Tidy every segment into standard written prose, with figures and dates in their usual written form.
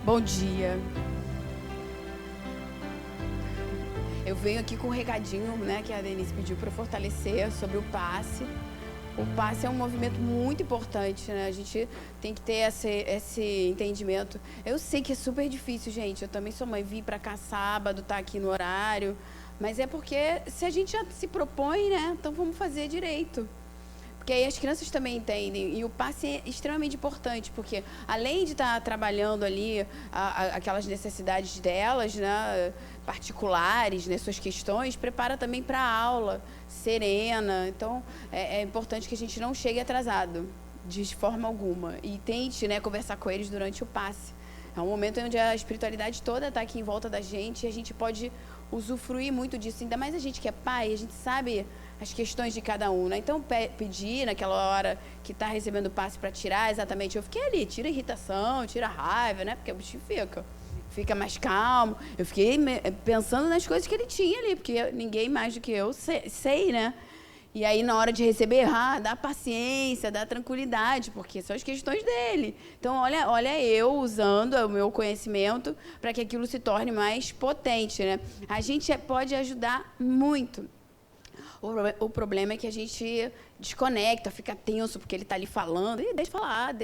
Bom dia. Eu venho aqui com um recadinho, né, que a Denise pediu para fortalecer sobre o passe. O passe é um movimento muito importante, né? A gente tem que ter esse entendimento. Eu sei que é super difícil, gente. Eu também sou mãe, vim para cá sábado, tá aqui no horário. Mas é porque se a gente já se propõe, né? Então vamos fazer direito. Porque aí as crianças também entendem. E o passe é extremamente importante, porque além de estar trabalhando ali aquelas necessidades delas, né, particulares, né, suas questões, prepara também para a aula, serena. Então, é importante que a gente não chegue atrasado, de forma alguma. E tente, né, conversar com eles durante o passe. É um momento onde a espiritualidade toda está aqui em volta da gente e a gente pode usufruir muito disso. Ainda mais a gente que é pai, a gente sabe as questões de cada um, né? Então, pedir naquela hora que está recebendo o passe para tirar exatamente, eu fiquei ali, tira a irritação, tira a raiva, né? Porque o bichinho fica mais calmo. Eu fiquei pensando nas coisas que ele tinha ali, porque ninguém mais do que eu sei, né? E aí, na hora de receber, dá paciência, dá tranquilidade, porque são as questões dele. Então, olha eu usando o meu conhecimento para que aquilo se torne mais potente, né? A gente pode ajudar muito. O problema é que a gente desconecta, fica tenso, porque ele está ali falando, e deixa falar,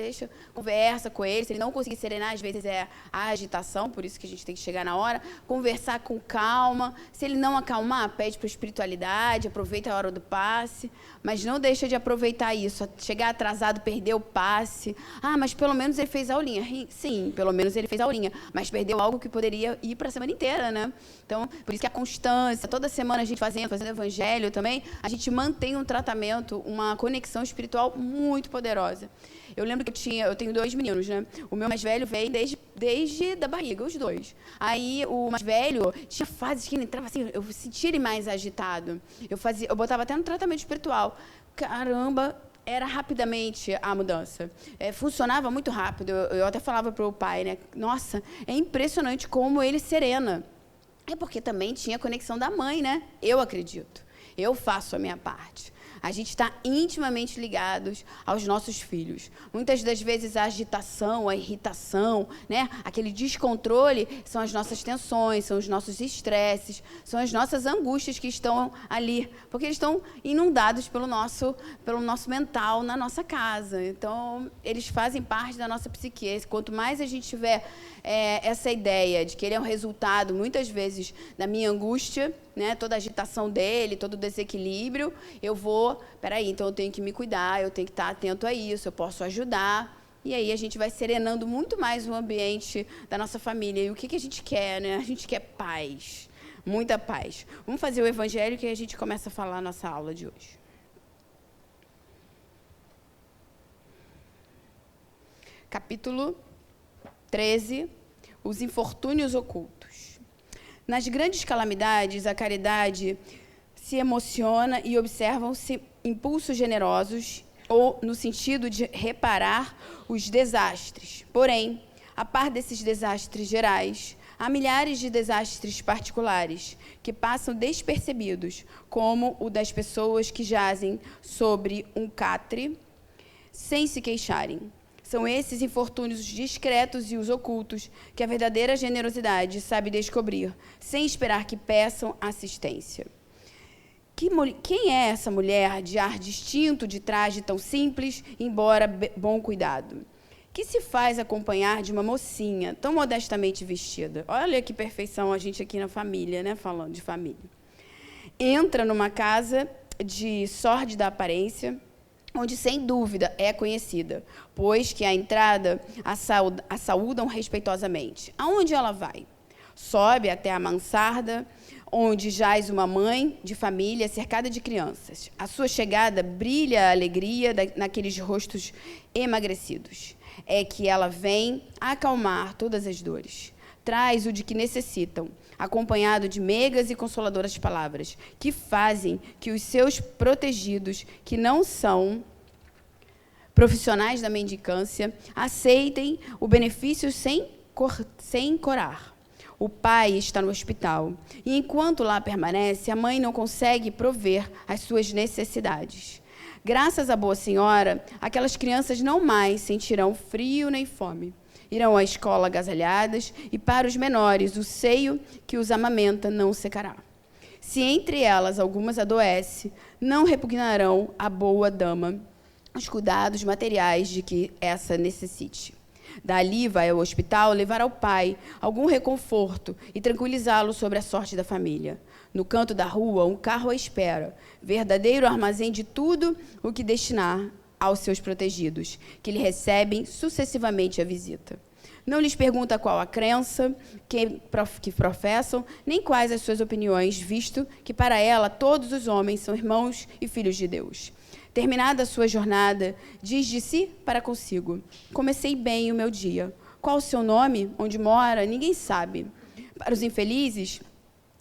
conversa com ele. Se ele não conseguir serenar, às vezes é a agitação, por isso que a gente tem que chegar na hora, conversar com calma. Se ele não acalmar, pede para a espiritualidade, aproveita a hora do passe, mas não deixa de aproveitar isso. Chegar atrasado, perder o passe. Mas pelo menos ele fez a aulinha. Sim, pelo menos ele fez a aulinha, mas perdeu algo que poderia ir para a semana inteira, né? Então, por isso que a constância, toda semana a gente fazendo evangelho também, a gente mantém um tratamento, uma conexão espiritual muito poderosa. Eu lembro que eu tenho 2 meninos, né? O meu mais velho vem desde da barriga, os 2. Aí o mais velho tinha fases que ele entrava assim, eu sentia ele mais agitado. Eu botava até no tratamento espiritual. Caramba, era rapidamente a mudança. Funcionava muito rápido. Eu até falava para o pai, né? Nossa, é impressionante como ele serena. É porque também tinha a conexão da mãe, né? Eu acredito. Eu faço a minha parte. A gente está intimamente ligados aos nossos filhos. Muitas das vezes a agitação, a irritação, né? Aquele descontrole são as nossas tensões, são os nossos estresses, são as nossas angústias que estão ali, porque eles estão inundados pelo nosso mental na nossa casa. Então, eles fazem parte da nossa psique. Quanto mais a gente tiver essa ideia de que ele é um resultado, muitas vezes, da minha angústia, né, toda a agitação dele, todo o desequilíbrio, então eu tenho que me cuidar, eu tenho que estar atento a isso, eu posso ajudar. E aí a gente vai serenando muito mais o ambiente da nossa família. E o que a gente quer, né? A gente quer paz, muita paz. Vamos fazer o evangelho que a gente começa a falar na nossa aula de hoje. Capítulo 13, os infortúnios ocultos. Nas grandes calamidades, a caridade se emociona e observam-se impulsos generosos ou no sentido de reparar os desastres. Porém, a par desses desastres gerais, há milhares de desastres particulares que passam despercebidos, como o das pessoas que jazem sobre um catre sem se queixarem. São esses infortúnios discretos e os ocultos que a verdadeira generosidade sabe descobrir, sem esperar que peçam assistência. Quem é essa mulher de ar distinto, de traje tão simples, embora bom cuidado? Que se faz acompanhar de uma mocinha tão modestamente vestida? Olha que perfeição a gente aqui na família, né? Falando de família. Entra numa casa de sórdida aparência, onde, sem dúvida, é conhecida, pois que à entrada a saúdam respeitosamente. Aonde ela vai? Sobe até a mansarda, onde jaz uma mãe de família cercada de crianças. À sua chegada, brilha a alegria naqueles rostos emagrecidos. É que ela vem acalmar todas as dores. Traz o de que necessitam, acompanhado de meigas e consoladoras palavras, que fazem que os seus protegidos, que não são profissionais da mendicância, aceitem o benefício sem corar. O pai está no hospital, e enquanto lá permanece, a mãe não consegue prover as suas necessidades. Graças à Boa Senhora, aquelas crianças não mais sentirão frio nem fome, irão à escola agasalhadas, e para os menores o seio que os amamenta não secará. Se entre elas algumas adoecem, não repugnarão à boa dama os cuidados materiais de que essa necessite. Dali vai ao hospital levar ao pai algum reconforto e tranquilizá-lo sobre a sorte da família. No canto da rua, um carro à espera, verdadeiro armazém de tudo o que destinar aos seus protegidos, que lhe recebem sucessivamente a visita. Não lhes pergunta qual a crença que professam, nem quais as suas opiniões, visto que para ela todos os homens são irmãos e filhos de Deus. Terminada a sua jornada, diz de si para consigo: comecei bem o meu dia. Qual o seu nome? Onde mora? Ninguém sabe. Para os infelizes,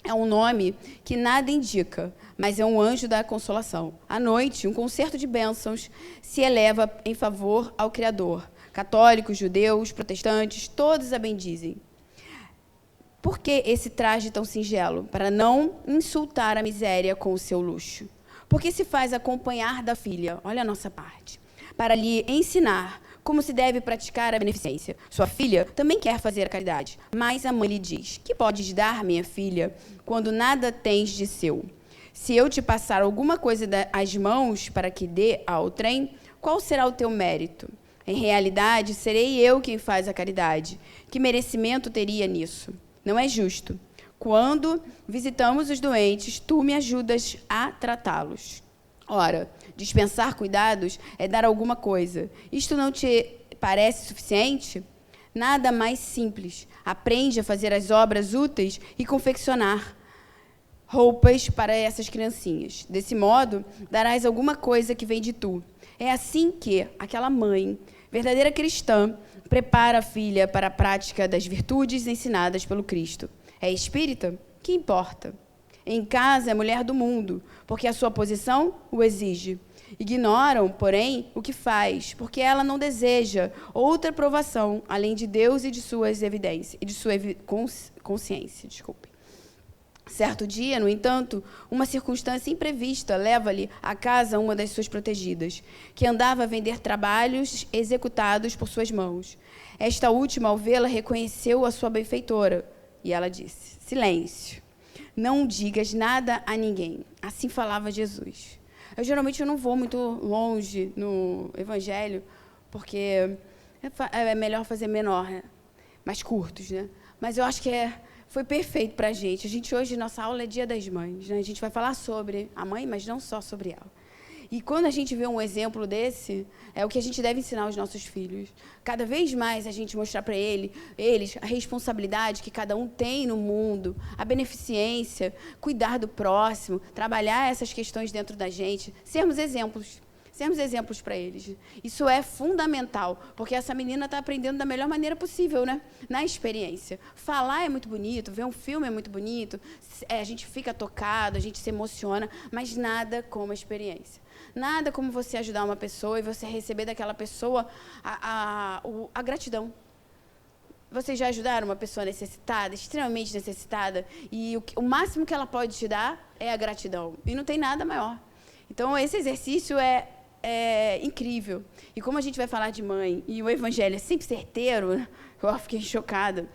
é um nome que nada indica, mas é um anjo da consolação. À noite, um concerto de bênçãos se eleva em favor ao Criador. Católicos, judeus, protestantes, todos a bendizem. Por que esse traje tão singelo? Para não insultar a miséria com o seu luxo. Por que se faz acompanhar da filha? Olha a nossa parte. Para lhe ensinar como se deve praticar a beneficência. Sua filha também quer fazer a caridade, mas a mãe lhe diz: que podes dar, minha filha, quando nada tens de seu? Se eu te passar alguma coisa às mãos para que dê ao trem, qual será o teu mérito? Em realidade, serei eu quem faz a caridade. Que merecimento teria nisso? Não é justo. Quando visitamos os doentes, tu me ajudas a tratá-los. Ora, dispensar cuidados é dar alguma coisa. Isto não te parece suficiente? Nada mais simples. Aprende a fazer as obras úteis e confeccionar roupas para essas criancinhas. Desse modo, darás alguma coisa que vem de tu. É assim que aquela mãe, verdadeira cristã, prepara a filha para a prática das virtudes ensinadas pelo Cristo. É espírita? Que importa? Em casa é mulher do mundo, porque a sua posição o exige. Ignoram, porém, o que faz, porque ela não deseja outra aprovação, além de Deus e de suas evidências, e de sua consciência. Certo dia, no entanto, uma circunstância imprevista leva-lhe à casa uma das suas protegidas, que andava a vender trabalhos executados por suas mãos. Esta última, ao vê-la, reconheceu a sua benfeitora, e ela disse: silêncio, não digas nada a ninguém. Assim falava Jesus. Geralmente não vou muito longe no Evangelho, porque é melhor fazer menor, né? Mais curtos, né? Mas eu acho que foi perfeito para a gente. Hoje, nossa aula é Dia das Mães, né? A gente vai falar sobre a mãe, mas não só sobre ela. E quando a gente vê um exemplo desse, é o que a gente deve ensinar aos nossos filhos. Cada vez mais a gente mostrar para eles a responsabilidade que cada um tem no mundo, a beneficência, cuidar do próximo, trabalhar essas questões dentro da gente, sermos exemplos para eles. Isso é fundamental, porque essa menina está aprendendo da melhor maneira possível, né? Na experiência. Falar é muito bonito, ver um filme é muito bonito, a gente fica tocado, a gente se emociona, mas nada como a experiência. Nada como você ajudar uma pessoa e você receber daquela pessoa a gratidão. Vocês já ajudaram uma pessoa necessitada, extremamente necessitada, e o máximo que ela pode te dar é a gratidão. E não tem nada maior. Então, esse exercício é incrível. E como a gente vai falar de mãe, e o Evangelho é sempre certeiro, eu fiquei chocada.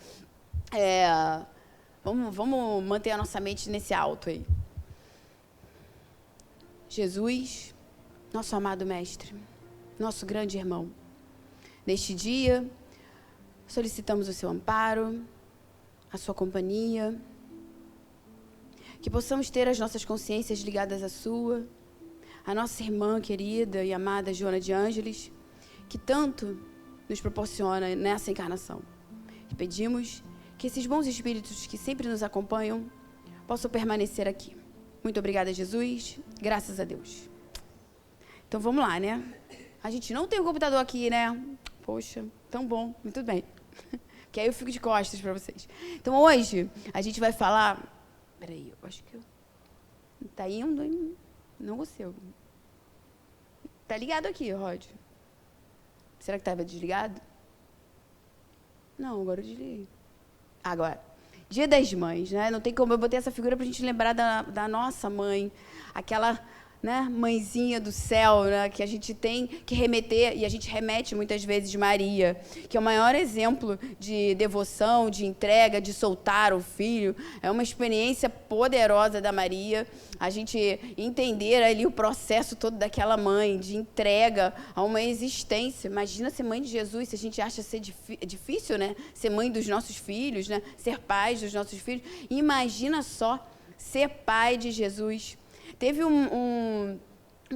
Vamos manter a nossa mente nesse alto aí. Jesus, nosso amado Mestre, nosso grande irmão, neste dia, solicitamos o seu amparo, a sua companhia, que possamos ter as nossas consciências ligadas à sua, a nossa irmã querida e amada Joana de Ângeles, que tanto nos proporciona nessa encarnação. E pedimos que esses bons espíritos que sempre nos acompanham possam permanecer aqui. Muito obrigada, Jesus. Graças a Deus. Então, vamos lá, né? A gente não tem um computador aqui, né? Poxa, tão bom. Muito bem. Que aí eu fico de costas para vocês. Então, hoje, a gente vai falar... Peraí, eu acho que... Tá indo... Não gostei. Tá ligado aqui, Rod? Será que estava desligado? Não, agora eu desliguei. Agora, Dia das Mães, né? Não tem como, eu botei essa figura para a gente lembrar da nossa mãe, aquela né, mãezinha do céu, né, que a gente tem que remeter, e a gente remete muitas vezes Maria, que é o maior exemplo de devoção, de entrega, de soltar o filho. É uma experiência poderosa da Maria, a gente entender ali o processo todo daquela mãe, de entrega a uma existência. Imagina ser mãe de Jesus, se a gente acha ser difícil, né, ser mãe dos nossos filhos, né, ser pais dos nossos filhos. Imagina só ser pai de Jesus. Teve um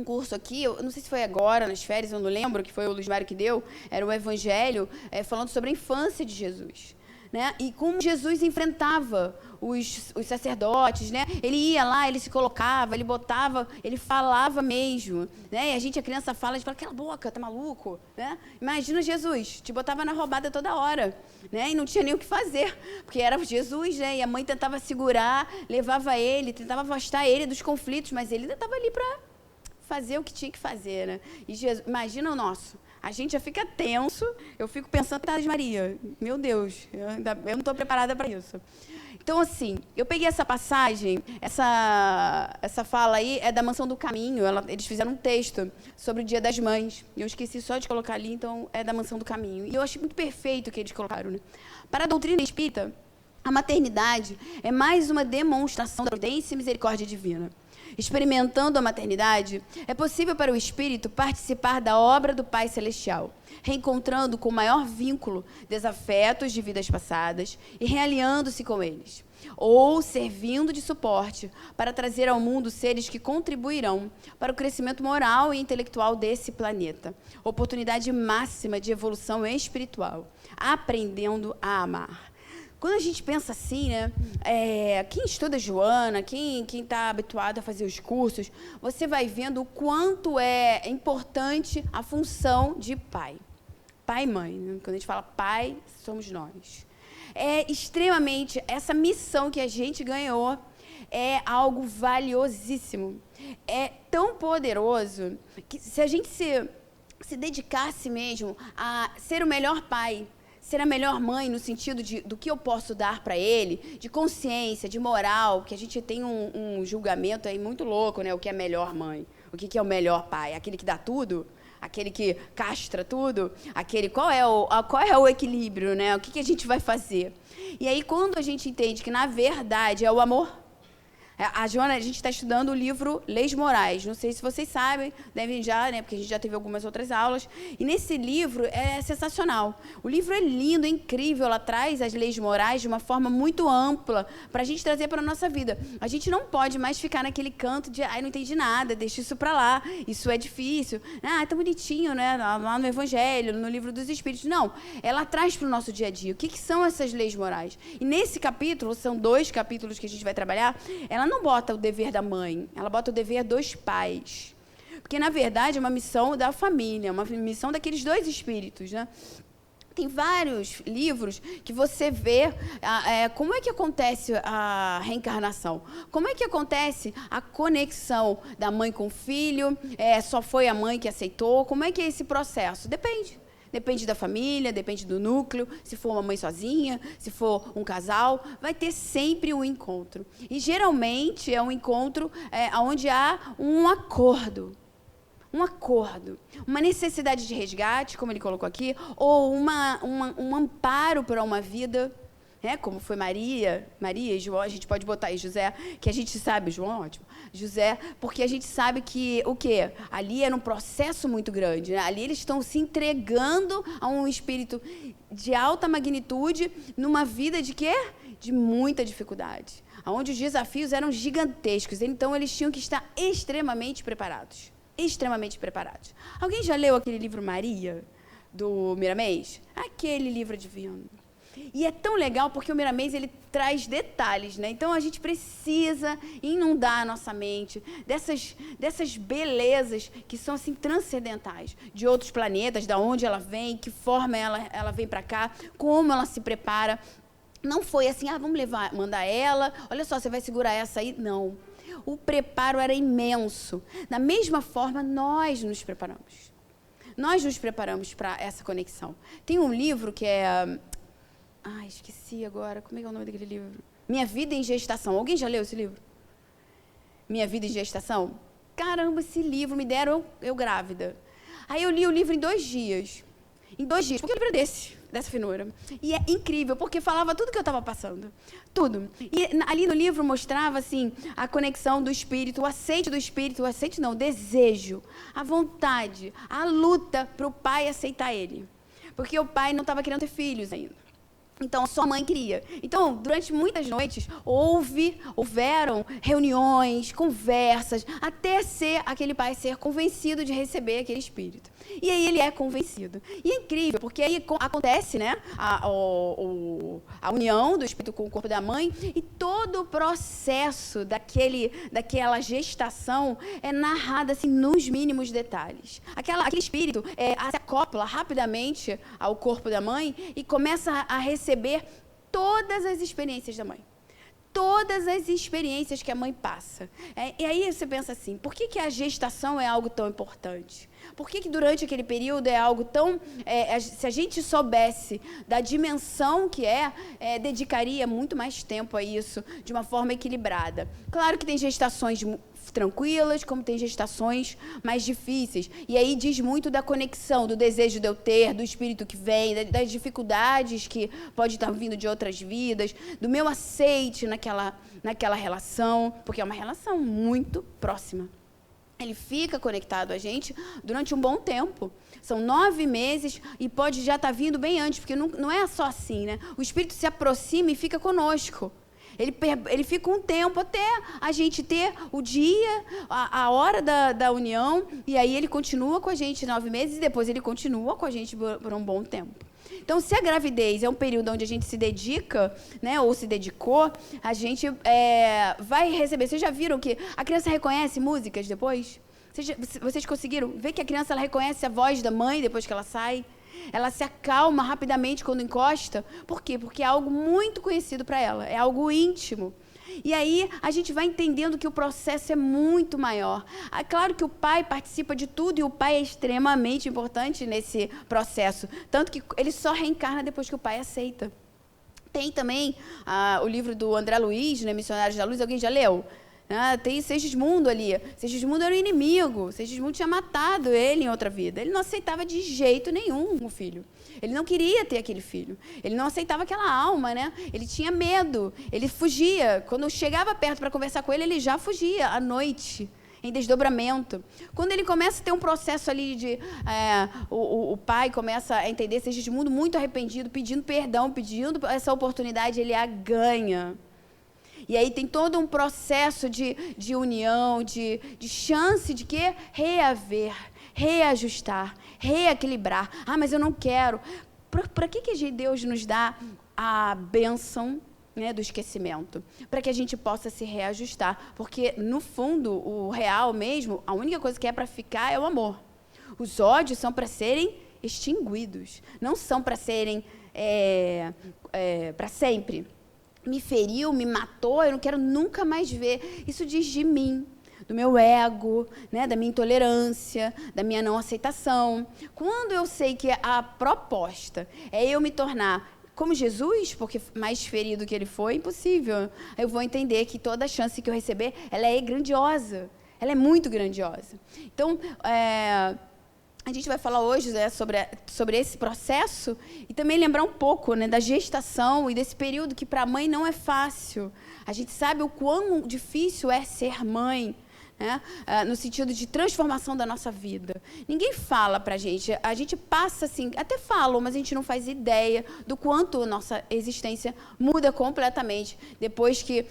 curso aqui, eu não sei se foi agora, nas férias, eu não lembro, que foi o Luiz Mário que deu, era o Evangelho, falando sobre a infância de Jesus, né? E como Jesus enfrentava os sacerdotes, né? Ele ia lá, ele se colocava, ele botava, ele falava mesmo, né? E a criança fala, a gente fala, cala a boca, tá maluco, né? Imagina Jesus, te botava na roubada toda hora, né? E não tinha nem o que fazer, porque era Jesus, né? E a mãe tentava segurar, levava ele, tentava afastar ele dos conflitos, mas ele estava ali para fazer o que tinha que fazer, né? E Jesus, imagina o nosso. A gente já fica tenso, eu fico pensando, Maria, meu Deus, eu não estou preparada para isso. Então, assim, eu peguei essa passagem, essa fala aí é da Mansão do Caminho, eles fizeram um texto sobre o Dia das Mães. Eu esqueci só de colocar ali, então é da Mansão do Caminho. E eu achei muito perfeito o que eles colocaram, né? Para a doutrina espírita, a maternidade é mais uma demonstração da prudência e misericórdia divina. Experimentando a maternidade, é possível para o espírito participar da obra do Pai Celestial, reencontrando com maior vínculo desafetos de vidas passadas e realinhando-se com eles, ou servindo de suporte para trazer ao mundo seres que contribuirão para o crescimento moral e intelectual desse planeta. Oportunidade máxima de evolução espiritual, aprendendo a amar. Quando a gente pensa assim, né, quem estuda Joana, quem está habituado a fazer os cursos, você vai vendo o quanto é importante a função de pai. Pai e mãe, né? Quando a gente fala pai, somos nós. É extremamente, essa missão que a gente ganhou é algo valiosíssimo. É tão poderoso que se a gente se dedicasse mesmo a ser o melhor pai, ser a melhor mãe no sentido do que eu posso dar para ele, de consciência, de moral, que a gente tem um julgamento aí muito louco, né? O que é melhor mãe, o que é o melhor pai, aquele que dá tudo, aquele que castra tudo, aquele qual é o equilíbrio, né? O que a gente vai fazer? E aí quando a gente entende que na verdade é o amor. A Joana, a gente está estudando o livro Leis Morais. Não sei se vocês sabem, devem já, né? Porque a gente já teve algumas outras aulas. E nesse livro é sensacional. O livro é lindo, é incrível. Ela traz as leis morais de uma forma muito ampla para a gente trazer para a nossa vida. A gente não pode mais ficar naquele canto de, não entendi nada, deixa isso para lá, isso é difícil. É tão bonitinho, né? Lá no Evangelho, no livro dos Espíritos. Não, ela traz para o nosso dia a dia. O que são essas leis morais? E nesse capítulo, são 2 capítulos que a gente vai trabalhar, ela não bota o dever da mãe, ela bota o dever dos pais. Porque, na verdade, é uma missão da família, uma missão daqueles 2 espíritos, né? Tem vários livros que você vê como é que acontece a reencarnação, como é que acontece a conexão da mãe com o filho, só foi a mãe que aceitou, como é que é esse processo? Depende. Depende da família, depende do núcleo, se for uma mãe sozinha, se for um casal, vai ter sempre um encontro. E, geralmente, é um encontro onde há um acordo, uma necessidade de resgate, como ele colocou aqui, ou um amparo para uma vida, né? Como foi Maria e João, a gente pode botar aí José, que a gente sabe, João, ótimo, José, porque a gente sabe que, o quê? Ali era um processo muito grande, né? Ali eles estão se entregando a um espírito de alta magnitude, numa vida de quê? De muita dificuldade, onde os desafios eram gigantescos, então eles tinham que estar extremamente preparados. Alguém já leu aquele livro Maria, do Miramês? Aquele livro divino. E é tão legal porque o Miramês, ele traz detalhes, né? Então, a gente precisa inundar a nossa mente dessas belezas que são, assim, transcendentais, de outros planetas, da onde ela vem, que forma ela vem para cá, como ela se prepara. Não foi assim, vamos mandar ela, olha só, você vai segurar essa aí. Não. O preparo era imenso. Da mesma forma, nós nos preparamos. Nós nos preparamos para essa conexão. Tem um livro que é... esqueci agora. Como é que é o nome daquele livro? Minha Vida em Gestação. Alguém já leu esse livro? Minha Vida em Gestação? caramba, esse livro me deram eu grávida. Aí eu li o livro em 2 dias. Em 2 dias, porque o livro é dessa finura. E é incrível, porque falava tudo que eu estava passando. Tudo. E ali no livro mostrava, assim, a conexão do espírito, o aceite do espírito, o aceite não, o desejo, a vontade, a luta para o pai aceitar ele. Porque o pai não estava querendo ter filhos ainda. Então, sua mãe queria. Então, durante muitas noites, houveram reuniões, conversas, até aquele pai ser convencido de receber aquele espírito. E aí ele é convencido. E é incrível, porque aí acontece, né, a união do espírito com o corpo da mãe, e todo o processo daquela gestação é narrado assim, nos mínimos detalhes. Aquele espírito se acopla rapidamente ao corpo da mãe e começa a receber todas as experiências da mãe. Todas as experiências que a mãe passa. E aí você pensa assim, por que a gestação é algo tão importante? Por que durante aquele período é algo tão... se a gente soubesse da dimensão que dedicaria muito mais tempo a isso, de uma forma equilibrada. Claro que tem gestações tranquilas, como tem gestações mais difíceis. E aí diz muito da conexão, do desejo de eu ter, do espírito que vem, das dificuldades que pode estar vindo de outras vidas, do meu aceite naquela relação, porque é uma relação muito próxima. Ele fica conectado a gente durante um bom tempo. São 9 meses e pode já estar vindo bem antes, porque não é só assim, né? O espírito se aproxima e fica conosco. Ele fica um tempo até a gente ter o dia, a hora da união, e aí ele continua com a gente 9 meses e depois ele continua com a gente por um bom tempo. Então, se a gravidez é um período onde a gente se dedica, né, ou se dedicou, a gente vai receber. Vocês já viram que a criança reconhece músicas depois? Vocês conseguiram ver que a criança ela reconhece a voz da mãe depois que ela sai? Ela se acalma rapidamente quando encosta. Por quê? Porque é algo muito conhecido para ela, é algo íntimo. E aí a gente vai entendendo que o processo é muito maior. É claro que o pai participa de tudo e o pai é extremamente importante nesse processo. Tanto que ele só reencarna depois que o pai aceita. Tem também o livro do André Luiz, né, Missionários da Luz, alguém já leu? Tem Segismundo ali. Segismundo era o inimigo. Segismundo tinha matado ele em outra vida. Ele não aceitava de jeito nenhum o filho. Ele não queria ter aquele filho. Ele não aceitava aquela alma, né? Ele tinha medo. Ele fugia. Quando chegava perto para conversar com ele, ele já fugia à noite, em desdobramento. Quando ele começa a ter um processo ali o pai começa a entender Segismundo muito arrependido, pedindo perdão, pedindo essa oportunidade, ele a ganha. E aí tem todo um processo de união, de chance de quê? Reaver, reajustar, reequilibrar. Mas eu não quero. Para que Deus nos dá a bênção, né, do esquecimento? Para que a gente possa se reajustar. Porque, no fundo, o real mesmo, a única coisa que é para ficar é o amor. Os ódios são para serem extinguidos. Não são para serem para sempre. Me feriu, me matou, eu não quero nunca mais ver. Isso diz de mim, do meu ego, né, da minha intolerância, da minha não aceitação. Quando eu sei que a proposta é eu me tornar como Jesus, porque mais ferido que ele foi, impossível. Eu vou entender que toda chance que eu receber, ela é grandiosa. Ela é muito grandiosa. Então, a gente vai falar hoje, né, sobre esse processo e também lembrar um pouco, né, da gestação e desse período que para a mãe não é fácil. A gente sabe o quão difícil é ser mãe, né, no sentido de transformação da nossa vida. Ninguém fala para a gente passa assim, até falam, mas a gente não faz ideia do quanto a nossa existência muda completamente depois que,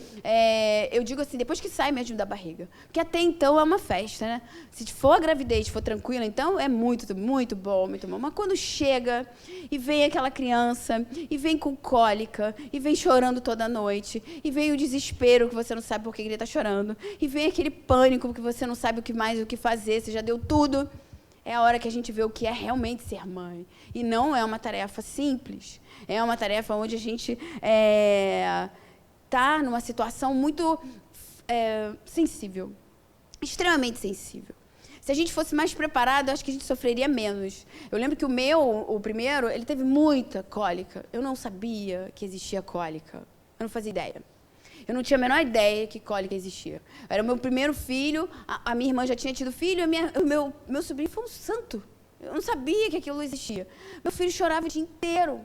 eu digo assim, depois que sai mesmo da barriga. Porque até então é uma festa, né? Se for a gravidez, for tranquila, então é muito, muito bom, muito bom. Mas quando chega e vem aquela criança, e vem com cólica, e vem chorando toda noite, e vem o desespero que você não sabe por que ele está chorando, e vem aquele pânico que você não sabe o que fazer, você já deu tudo, é a hora que a gente vê o que é realmente ser mãe. E não é uma tarefa simples, é uma tarefa onde a gente está numa situação muito sensível, extremamente sensível. Se a gente fosse mais preparado, eu acho que a gente sofreria menos. Eu lembro que o primeiro, ele teve muita cólica. Eu não sabia que existia cólica, eu não fazia ideia. Eu não tinha a menor ideia que cólica existia. Era o meu primeiro filho, a minha irmã já tinha tido filho, o meu sobrinho foi um santo. Eu não sabia que aquilo existia. Meu filho chorava o dia inteiro.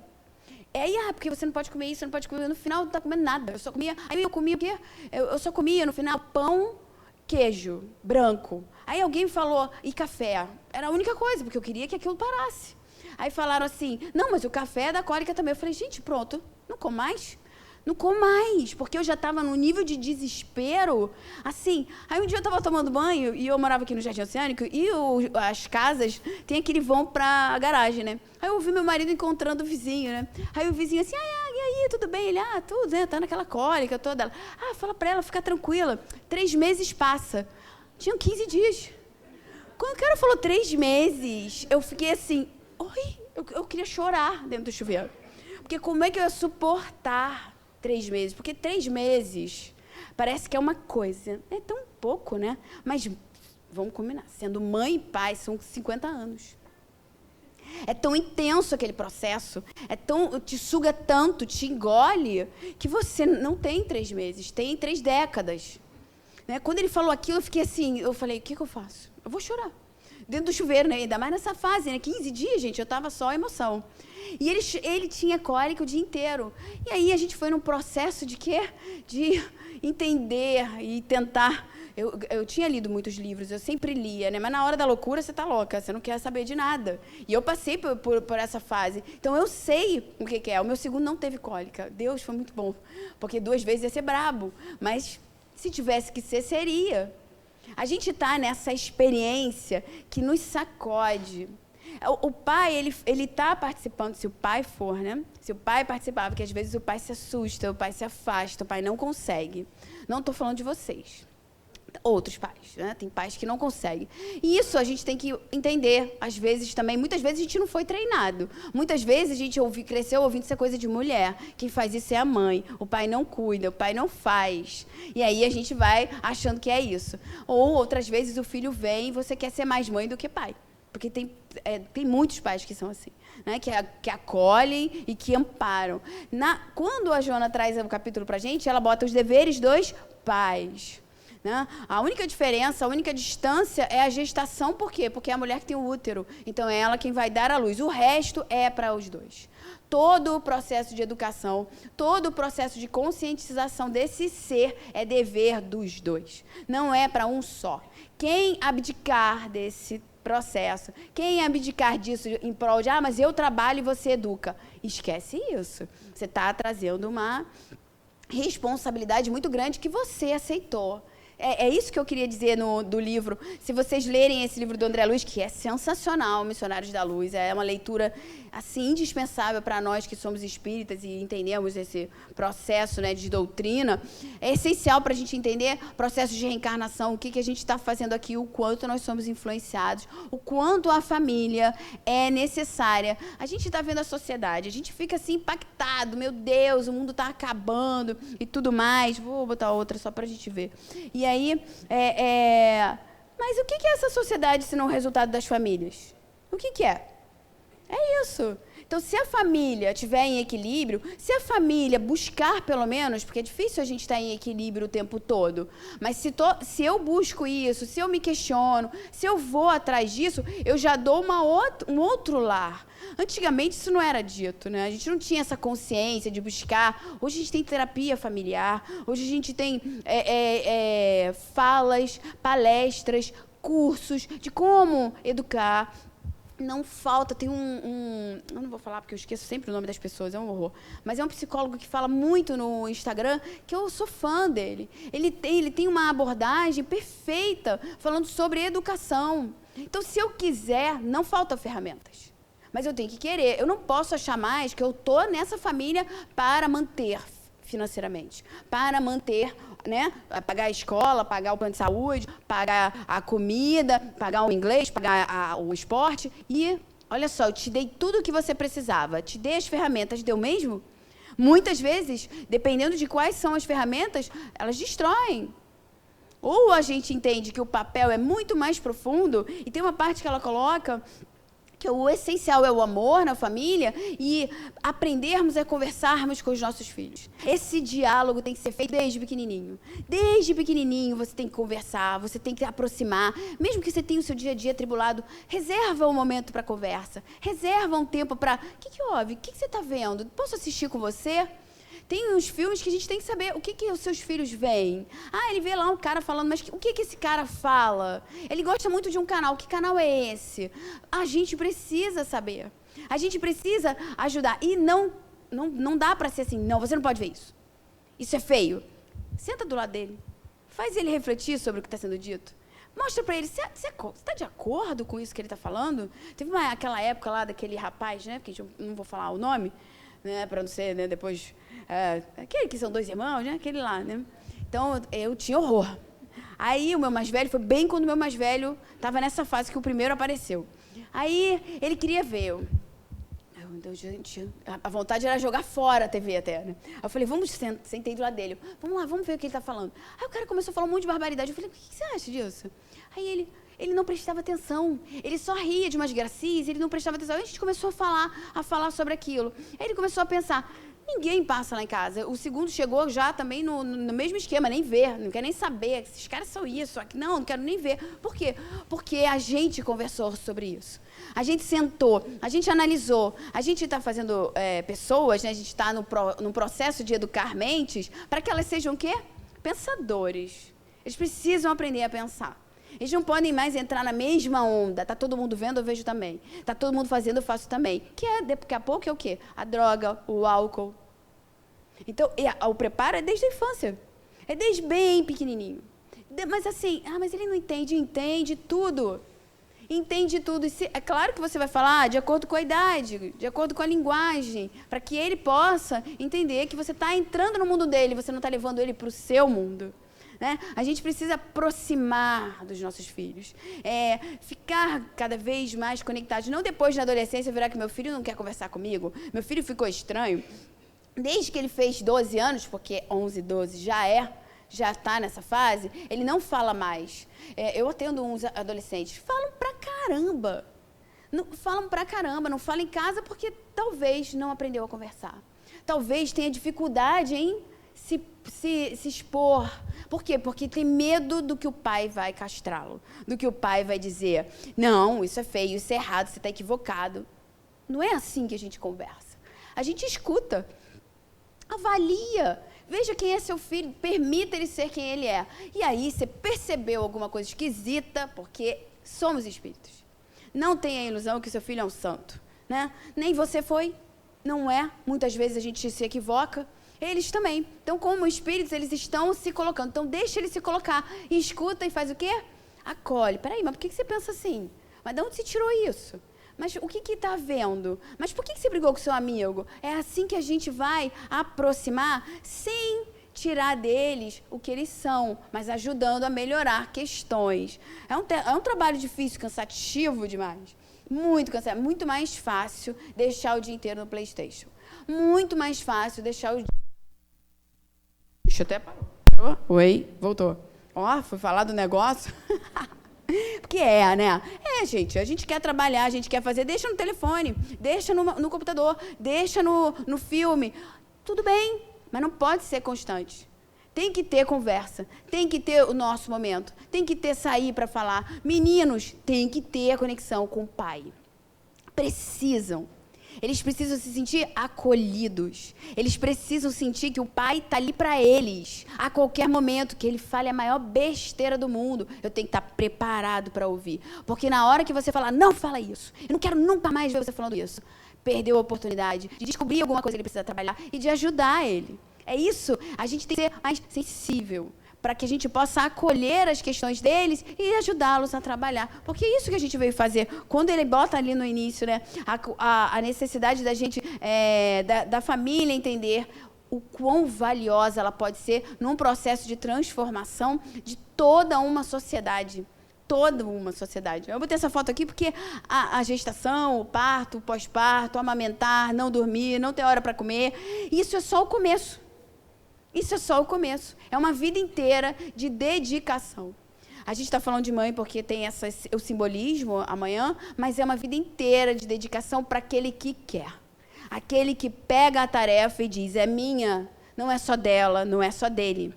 Aí, porque você não pode comer isso, você não pode comer. No final, não está comendo nada. Eu só comia. Aí eu comia o quê? Eu só comia, no final, pão, queijo, branco. Aí alguém me falou, e café? Era a única coisa, porque eu queria que aquilo parasse. Aí falaram assim, não, mas o café é da cólica também. Eu falei, gente, pronto, não como mais. Não como mais, porque eu já estava num nível de desespero, assim. Aí um dia eu estava tomando banho, e eu morava aqui no Jardim Oceânico, e as casas tem aquele vão para a garagem, né? Aí eu ouvi meu marido encontrando o vizinho, né? Aí o vizinho assim, e aí, tudo bem? Ele, tudo, né? Tá naquela cólica toda. Ela, fala para ela ficar tranquila, 3 meses passa. Tinham 15 dias. Quando o cara falou 3 meses, eu fiquei assim, eu queria chorar dentro do chuveiro. Porque como é que eu ia suportar 3 meses? Porque 3 meses parece que é uma coisa. É tão pouco, né? Mas vamos combinar. Sendo mãe e pai, são 50 anos. É tão intenso aquele processo. Te suga tanto, te engole, que você não tem 3 meses. Tem 3 décadas. Né? Quando ele falou aquilo, eu fiquei assim. Eu falei, o que eu faço? Eu vou chorar. Dentro do chuveiro, né? Ainda mais nessa fase, né? 15 dias, gente, eu estava só emoção. E ele tinha cólica o dia inteiro. E aí a gente foi num processo de quê? De entender e tentar. Eu tinha lido muitos livros, eu sempre lia, né? Mas na hora da loucura você tá louca, você não quer saber de nada. E eu passei por essa fase. Então eu sei o que é. O meu segundo não teve cólica. Deus, foi muito bom. Porque 2 vezes ia ser brabo. Mas se tivesse que ser, seria. A gente está nessa experiência que nos sacode. O pai, ele está participando, se o pai for, né? Se o pai participar, porque às vezes o pai se assusta, o pai se afasta, o pai não consegue. Não estou falando de vocês. Outros pais, né? Tem pais que não conseguem. E isso a gente tem que entender. Às vezes também, muitas vezes a gente não foi treinado. Muitas vezes a gente cresceu ouvindo isso é coisa de mulher. Quem faz isso é a mãe. O pai não cuida, o pai não faz. E aí a gente vai achando que é isso. Ou outras vezes o filho vem e você quer ser mais mãe do que pai. Porque tem muitos pais que são assim, né? Que acolhem e que amparam. Quando a Joana traz o capítulo para a gente, ela bota os deveres dos pais. Né? A única diferença, a única distância é a gestação. Por quê? Porque é a mulher que tem o útero. Então, é ela quem vai dar à luz. O resto é para os dois. Todo o processo de educação, todo o processo de conscientização desse ser é dever dos dois. Não é para um só. Quem abdicar desse processo, quem abdicar disso em prol de, mas eu trabalho e você educa, esquece isso. Você está trazendo uma responsabilidade muito grande que você aceitou. É isso que eu queria dizer do livro. Se vocês lerem esse livro do André Luiz, que é sensacional, Missionários da Luz, é uma leitura assim indispensável para nós que somos espíritas e entendemos esse processo, né, de doutrina. É essencial para a gente entender o processo de reencarnação, o que a gente está fazendo aqui, o quanto nós somos influenciados, o quanto a família é necessária. A gente está vendo a sociedade, a gente fica assim impactado, meu Deus, o mundo está acabando e tudo mais. Vou botar outra só para a gente ver. E aí, mas o que é essa sociedade se não o resultado das famílias? O que é? É isso. Então, se a família estiver em equilíbrio, se a família buscar pelo menos, porque é difícil a gente estar em equilíbrio o tempo todo, mas se eu busco isso, se eu me questiono, se eu vou atrás disso, eu já dou um outro lar. Antigamente isso não era dito, né? A gente não tinha essa consciência de buscar. Hoje a gente tem terapia familiar, hoje a gente tem falas, palestras, cursos de como educar. Não falta, tem eu não vou falar porque eu esqueço sempre o nome das pessoas, é um horror, mas é um psicólogo que fala muito no Instagram, que eu sou fã dele. Ele tem uma abordagem perfeita falando sobre educação. Então, se eu quiser, não falta ferramentas, mas eu tenho que querer. Eu não posso achar mais que eu estou nessa família para manter financeiramente, para manter, né, pagar a escola, pagar o plano de saúde, pagar a comida, pagar o inglês, pagar o esporte. E, olha só, eu te dei tudo o que você precisava, te dei as ferramentas, deu mesmo? Muitas vezes, dependendo de quais são as ferramentas, elas destroem. Ou a gente entende que o papel é muito mais profundo, e tem uma parte que ela coloca, que que o essencial é o amor na família e aprendermos a conversarmos com os nossos filhos. Esse diálogo tem que ser feito desde pequenininho. Desde pequenininho você tem que conversar, você tem que aproximar. Mesmo que você tenha o seu dia a dia atribulado, reserva um momento para conversa. Reserva um tempo para... O que houve? O que você está vendo? Posso assistir com você? Tem uns filmes que a gente tem que saber o que os seus filhos veem. Ah, ele vê lá um cara falando, mas o que esse cara fala? Ele gosta muito de um canal, que canal é esse? A gente precisa saber. A gente precisa ajudar. E não dá para ser assim, não, você não pode ver isso. Isso é feio. Senta do lado dele. Faz ele refletir sobre o que está sendo dito. Mostra para ele, você está de acordo com isso que ele está falando? Teve aquela época lá daquele rapaz, né? Porque eu não vou falar o nome, né? Para não ser, né, depois... aquele que são 2 irmãos, né? Aquele lá, né? Então, eu tinha horror. Aí, o meu mais velho, foi bem quando o meu mais velho estava nessa fase que o primeiro apareceu. Aí, ele queria ver. Gente, a vontade era jogar fora a TV até, né? Aí eu falei, sentei do lado dele. Vamos lá, vamos ver o que ele está falando. Aí o cara começou a falar um monte de barbaridade. Eu falei, o que você acha disso? Aí ele não prestava atenção. Ele só ria de umas gracinhas, ele não prestava atenção. Aí a gente começou a falar sobre aquilo. Aí ele começou a pensar... Ninguém passa lá em casa. O segundo chegou já também no mesmo esquema, nem ver, não quer nem saber. Esses caras são isso, aqui. Não quero nem ver. Por quê? Porque a gente conversou sobre isso. A gente sentou, a gente analisou. A gente está fazendo pessoas, né? A gente está no processo de educar mentes para que elas sejam o quê? Pensadores. Eles precisam aprender a pensar. Eles não podem mais entrar na mesma onda. Está todo mundo vendo, eu vejo também. Está todo mundo fazendo, eu faço também. Daqui a pouco é o quê? A droga, o álcool. Então, o preparo é desde a infância. É desde bem pequenininho. Mas assim, mas ele não entende. Entende tudo. Entende tudo. É claro que você vai falar de acordo com a idade, de acordo com a linguagem, para que ele possa entender que você está entrando no mundo dele, você não está levando ele para o seu mundo. Né? A gente precisa aproximar dos nossos filhos, ficar cada vez mais conectados. Não depois na adolescência virar que meu filho não quer conversar comigo, meu filho ficou estranho. Desde que ele fez 12 anos, porque 11, 12 já está nessa fase, ele não fala mais. Eu atendo uns adolescentes, falam pra caramba. Não falam em casa porque talvez não aprendeu a conversar. Talvez tenha dificuldade em se expor. Por quê? Porque tem medo do que o pai vai castrá-lo, do que o pai vai dizer. Não, isso é feio, isso é errado, você está equivocado. Não é assim que a gente conversa. A gente escuta, avalia, veja quem é seu filho, permita ele ser quem ele é. E aí, você percebeu alguma coisa esquisita, porque somos espíritos. Não tenha a ilusão que seu filho é um santo, né? Nem você foi, não é. Muitas vezes a gente se equivoca. Eles também. Então, como espíritos, eles estão se colocando. Então, deixa ele se colocar. E escuta e faz o quê? Acolhe. Peraí, mas por que você pensa assim? Mas de onde você tirou isso? Mas o que está vendo? Mas por que você brigou com seu amigo? É assim que a gente vai aproximar, sem tirar deles o que eles são, mas ajudando a melhorar questões. É um trabalho difícil, cansativo demais. Muito cansativo. Muito mais fácil deixar o dia inteiro no PlayStation. Muito mais fácil deixar o dia... Deixa eu até parar. Oi, voltou. Fui falar do negócio. Porque né? Gente, a gente quer trabalhar, a gente quer fazer. Deixa no telefone, deixa no computador, deixa no filme. Tudo bem, mas não pode ser constante. Tem que ter conversa, tem que ter o nosso momento, tem que ter sair para falar. Meninos, tem que ter a conexão com o pai. Precisam. Eles precisam se sentir acolhidos. Eles precisam sentir que o pai está ali para eles. A qualquer momento que ele fale a maior besteira do mundo, eu tenho que estar preparado para ouvir. Porque na hora que você falar, não fala isso, eu não quero nunca mais ver você falando isso, perdeu a oportunidade de descobrir alguma coisa que ele precisa trabalhar e de ajudar ele. É isso, a gente tem que ser mais sensível, para que a gente possa acolher as questões deles e ajudá-los a trabalhar. Porque é isso que a gente veio fazer. Quando ele bota ali no início, né, a necessidade da gente, da família entender o quão valiosa ela pode ser num processo de transformação de toda uma sociedade. Toda uma sociedade. Eu botei essa foto aqui porque a gestação, o parto, o pós-parto, amamentar, não dormir, não ter hora para comer, isso é só o começo. Isso é só o começo. É uma vida inteira de dedicação. A gente está falando de mãe porque tem o simbolismo amanhã, mas é uma vida inteira de dedicação para aquele que quer. Aquele que pega a tarefa e diz, é minha, não é só dela, não é só dele,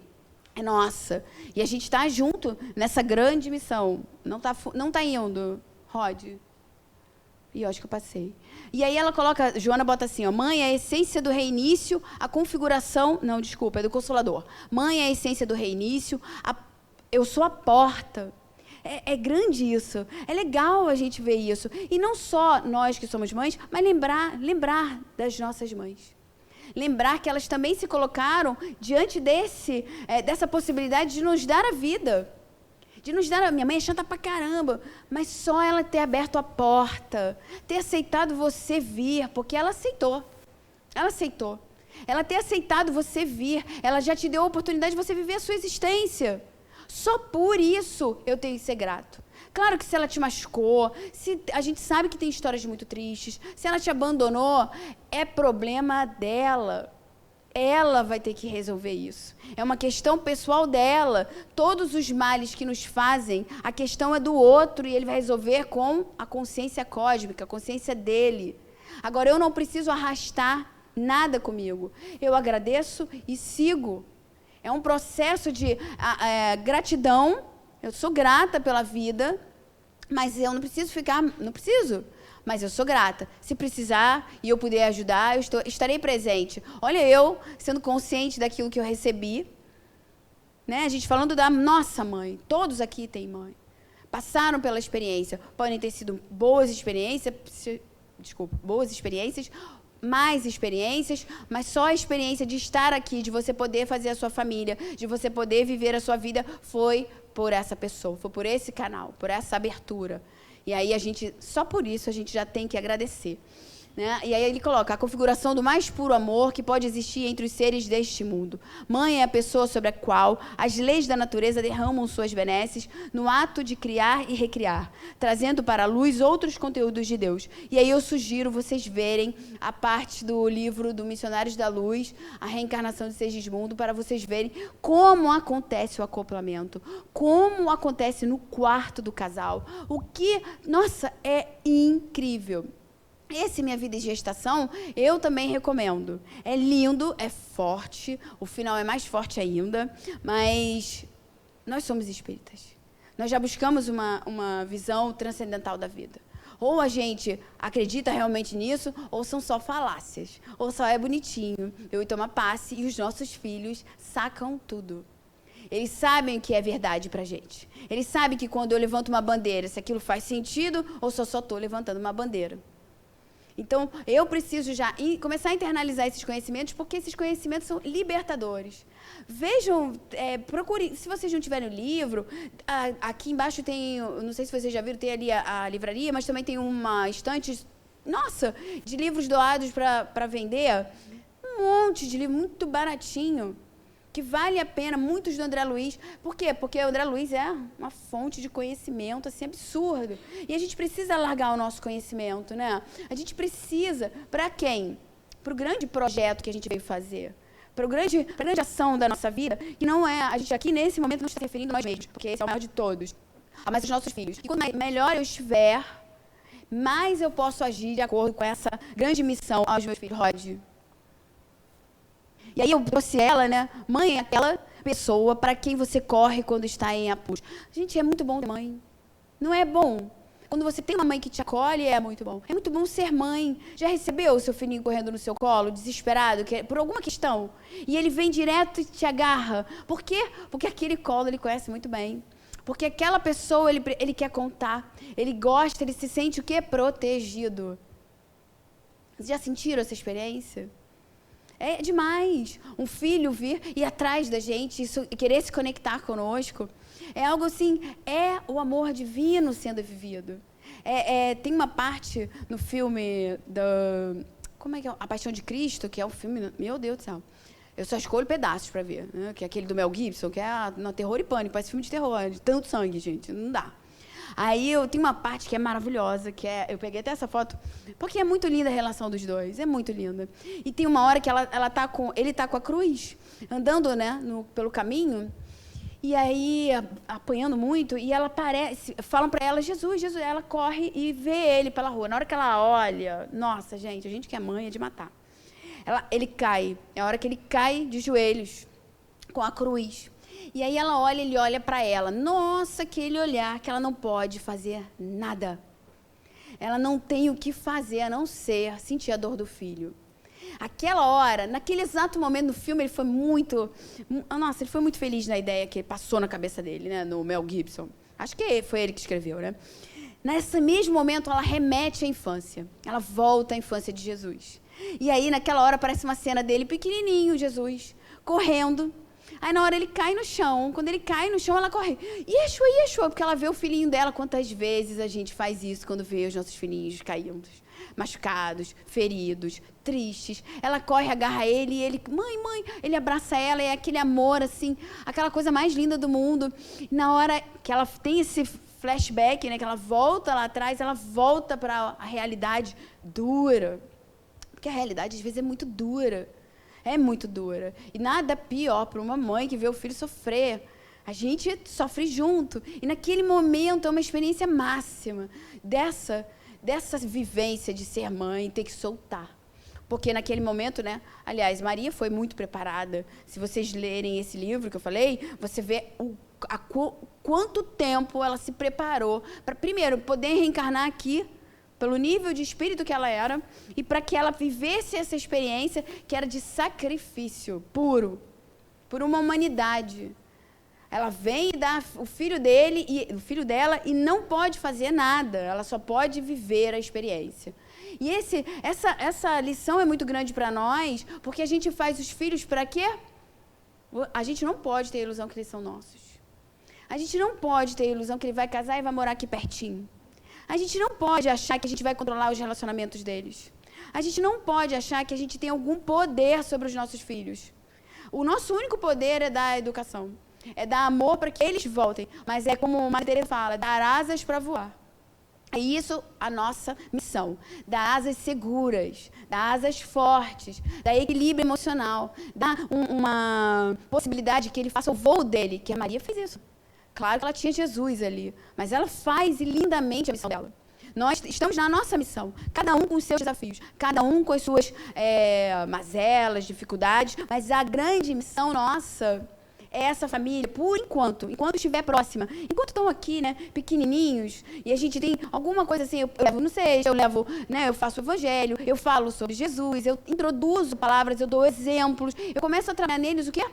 é nossa. E a gente está junto nessa grande missão. Não tá indo, Rod? E eu acho que eu passei. E aí ela coloca, Joana bota assim, ó, mãe é a essência do reinício, a configuração, não, desculpa, é do Consolador. Mãe é a essência do reinício, eu sou a porta. É grande isso. É legal a gente ver isso. E não só nós que somos mães, mas lembrar das nossas mães. Lembrar que elas também se colocaram diante dessa possibilidade de nos dar a vida. De nos dar, minha mãe é chata pra caramba, mas só ela ter aberto a porta, ter aceitado você vir, porque ela aceitou. Ela aceitou. Ela ter aceitado você vir, ela já te deu a oportunidade de você viver a sua existência. Só por isso eu tenho que ser grato. Claro que se ela te machucou, se a gente sabe que tem histórias muito tristes, se ela te abandonou, é problema dela. Ela vai ter que resolver isso. É uma questão pessoal dela. Todos os males que nos fazem, a questão é do outro e ele vai resolver com a consciência cósmica, a consciência dele. Agora, eu não preciso arrastar nada comigo. Eu agradeço e sigo. É um processo de gratidão. Eu sou grata pela vida, mas eu não preciso ficar... Não preciso. Mas eu sou grata. Se precisar e eu puder ajudar, eu estarei presente. Olha, eu sendo consciente daquilo que eu recebi, né? A gente falando da nossa mãe. Todos aqui têm mãe. Passaram pela experiência. Podem ter sido boas experiências, mais experiências, mas só a experiência de estar aqui, de você poder fazer a sua família, de você poder viver a sua vida, foi por essa pessoa, foi por esse canal, por essa abertura. E aí só por isso a gente já tem que agradecer. Né? E aí ele coloca a configuração do mais puro amor que pode existir entre os seres deste mundo. Mãe é a pessoa sobre a qual as leis da natureza derramam suas benesses no ato de criar e recriar, trazendo para a luz outros conteúdos de Deus. E aí eu sugiro vocês verem a parte do livro do Missionários da Luz, a reencarnação de Segismundo, para vocês verem como acontece o acoplamento, como acontece no quarto do casal. Nossa, é incrível. Esse Minha Vida em Gestação, eu também recomendo. É lindo, é forte, o final é mais forte ainda, mas nós somos espíritas. Nós já buscamos uma visão transcendental da vida. Ou a gente acredita realmente nisso, ou são só falácias. Ou só é bonitinho, eu tomo passe e os nossos filhos sacam tudo. Eles sabem o que é verdade pra gente. Eles sabem que quando eu levanto uma bandeira, se aquilo faz sentido, ou só estou levantando uma bandeira. Então, eu preciso já começar a internalizar esses conhecimentos, porque esses conhecimentos são libertadores. Vejam, procurem, se vocês não tiverem o livro, aqui embaixo tem, não sei se vocês já viram, tem ali a livraria, mas também tem uma estante, nossa, de livros doados para vender. Um monte de livro, muito baratinho, que vale a pena, muitos do André Luiz. Por quê? Porque o André Luiz é uma fonte de conhecimento, assim, absurdo. E a gente precisa alargar o nosso conhecimento, né? A gente precisa, para quem? Para o grande projeto que a gente veio fazer. Para a grande ação da nossa vida, que não é, a gente aqui nesse momento não está se referindo a nós mesmos, porque esse é o maior de todos, mas os nossos filhos. E quanto melhor eu estiver, mais eu posso agir de acordo com essa grande missão aos meus filhos. Rod. E aí eu trouxe ela, né? Mãe é aquela pessoa para quem você corre quando está em apuros. Gente, é muito bom ter mãe. Não é bom? Quando você tem uma mãe que te acolhe, é muito bom. É muito bom ser mãe. Já recebeu o seu filhinho correndo no seu colo, desesperado, por alguma questão? E ele vem direto e te agarra. Por quê? Porque aquele colo ele conhece muito bem. Porque aquela pessoa, ele quer contar. Ele gosta, ele se sente o quê? Protegido. Vocês já sentiram essa experiência? É demais um filho vir e ir atrás da gente, isso, querer se conectar conosco. É algo assim, é o amor divino sendo vivido. Tem uma parte no filme como é que é? A Paixão de Cristo, que é um filme, meu Deus do céu. Eu só escolho pedaços para ver, né? Que é aquele do Mel Gibson, que é terror e pânico, parece filme de terror, de tanto sangue, gente, não dá. Aí tem uma parte que é maravilhosa, eu peguei até essa foto, porque é muito linda a relação dos dois, é muito linda. E tem uma hora que ele tá com a cruz, andando, né, pelo caminho, E aí, apanhando muito, e ela aparece, falam para ela, Jesus, Jesus, ela corre e vê ele pela rua. Na hora que ela olha, nossa, gente, a gente que é mãe é de matar. Ele cai, é a hora que ele cai de joelhos, com a cruz. E aí ela olha, ele olha para ela. Nossa, aquele olhar que ela não pode fazer nada. Ela não tem o que fazer a não ser sentir a dor do filho. Aquela hora, naquele exato momento no filme, ele foi muito feliz na ideia que passou na cabeça dele, né, no Mel Gibson. Acho que foi ele que escreveu, né? Nesse mesmo momento, ela remete à infância. Ela volta à infância de Jesus. E aí, naquela hora, aparece uma cena dele pequenininho, Jesus, correndo. Aí, na hora, ele cai no chão. Quando ele cai no chão, ela corre. Yeshua, Yeshua, porque ela vê o filhinho dela. Quantas vezes a gente faz isso quando vê os nossos filhinhos caídos, machucados, feridos, tristes. Ela corre, agarra ele e ele, mãe, mãe, ele abraça ela, é aquele amor, assim, aquela coisa mais linda do mundo. E na hora que ela tem esse flashback, né, que ela volta lá atrás, ela volta para a realidade dura. Porque a realidade, às vezes, é muito dura. É muito dura. E nada pior para uma mãe que vê o filho sofrer. A gente sofre junto. E naquele momento é uma experiência máxima dessa vivência de ser mãe, ter que soltar. Porque naquele momento, né? Aliás, Maria foi muito preparada. Se vocês lerem esse livro que eu falei, você vê quanto tempo ela se preparou para, primeiro, poder reencarnar aqui, pelo nível de espírito que ela era, e para que ela vivesse essa experiência que era de sacrifício puro, por uma humanidade. Ela vem e dá o filho dela e não pode fazer nada, ela só pode viver a experiência. E essa lição é muito grande para nós, porque a gente faz os filhos para quê? A gente não pode ter a ilusão que eles são nossos. A gente não pode ter a ilusão que ele vai casar e vai morar aqui pertinho. A gente não pode achar que a gente vai controlar os relacionamentos deles. A gente não pode achar que a gente tem algum poder sobre os nossos filhos. O nosso único poder é dar educação. É dar amor para que eles voltem. Mas é como a Madre Teresa fala, dar asas para voar. É isso a nossa missão. Dar asas seguras, dar asas fortes, dar equilíbrio emocional, dar uma possibilidade que ele faça o voo dele, que a Maria fez isso. Claro que ela tinha Jesus ali, mas ela faz lindamente a missão dela. Nós estamos na nossa missão, cada um com os seus desafios, cada um com as suas mazelas, dificuldades, mas a grande missão nossa é essa família, por enquanto estiver próxima. Enquanto estão aqui, né, pequenininhos, e a gente tem alguma coisa assim, eu levo no cesto, eu faço o evangelho, eu falo sobre Jesus, eu introduzo palavras, eu dou exemplos, eu começo a trabalhar neles o quê?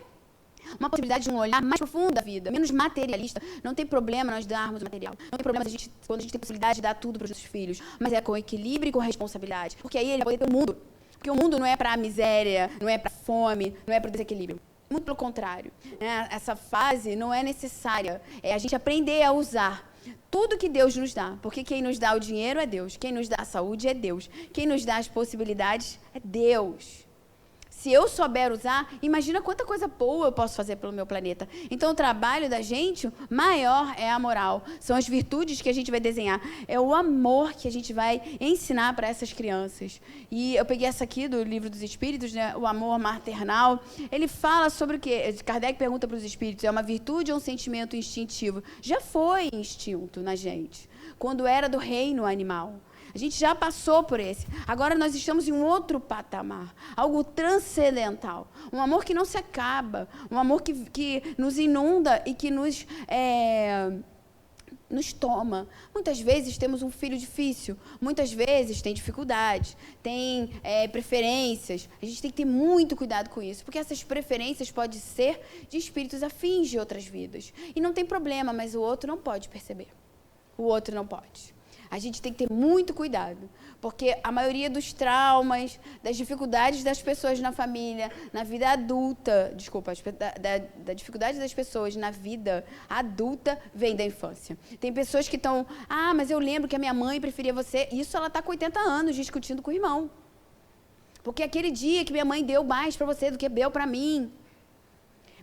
Uma possibilidade de um olhar mais profundo da vida, menos materialista. Não tem problema nós darmos o material. Não tem problema quando a gente tem possibilidade de dar tudo para os nossos filhos. Mas é com equilíbrio e com responsabilidade. Porque aí ele vai poder ter um mundo. Porque o mundo não é para a miséria, não é para a fome, não é para o desequilíbrio. Muito pelo contrário. Né? Essa fase não é necessária. É a gente aprender a usar tudo que Deus nos dá. Porque quem nos dá o dinheiro é Deus. Quem nos dá a saúde é Deus. Quem nos dá as possibilidades é Deus. Se eu souber usar, imagina quanta coisa boa eu posso fazer pelo meu planeta. Então, o trabalho da gente maior é a moral. São as virtudes que a gente vai desenhar. É o amor que a gente vai ensinar para essas crianças. E eu peguei essa aqui do Livro dos Espíritos, né? O amor maternal. Ele fala sobre o quê? Kardec pergunta para os espíritos, é uma virtude ou um sentimento instintivo? Já foi instinto na gente, quando era do reino animal. A gente já passou por esse. Agora nós estamos em um outro patamar, algo transcendental. Um amor que não se acaba, um amor que nos inunda e que nos toma. Muitas vezes temos um filho difícil, muitas vezes tem dificuldades, tem preferências. A gente tem que ter muito cuidado com isso, porque essas preferências podem ser de espíritos afins de outras vidas. E não tem problema, mas o outro não pode perceber. O outro não pode. A gente tem que ter muito cuidado, porque a maioria dos traumas, das dificuldades das pessoas na família, na vida adulta, da dificuldade das pessoas na vida adulta vem da infância. Tem pessoas que estão, mas eu lembro que a minha mãe preferia você. Isso ela está com 80 anos discutindo com o irmão. Porque aquele dia que minha mãe deu mais para você do que deu para mim.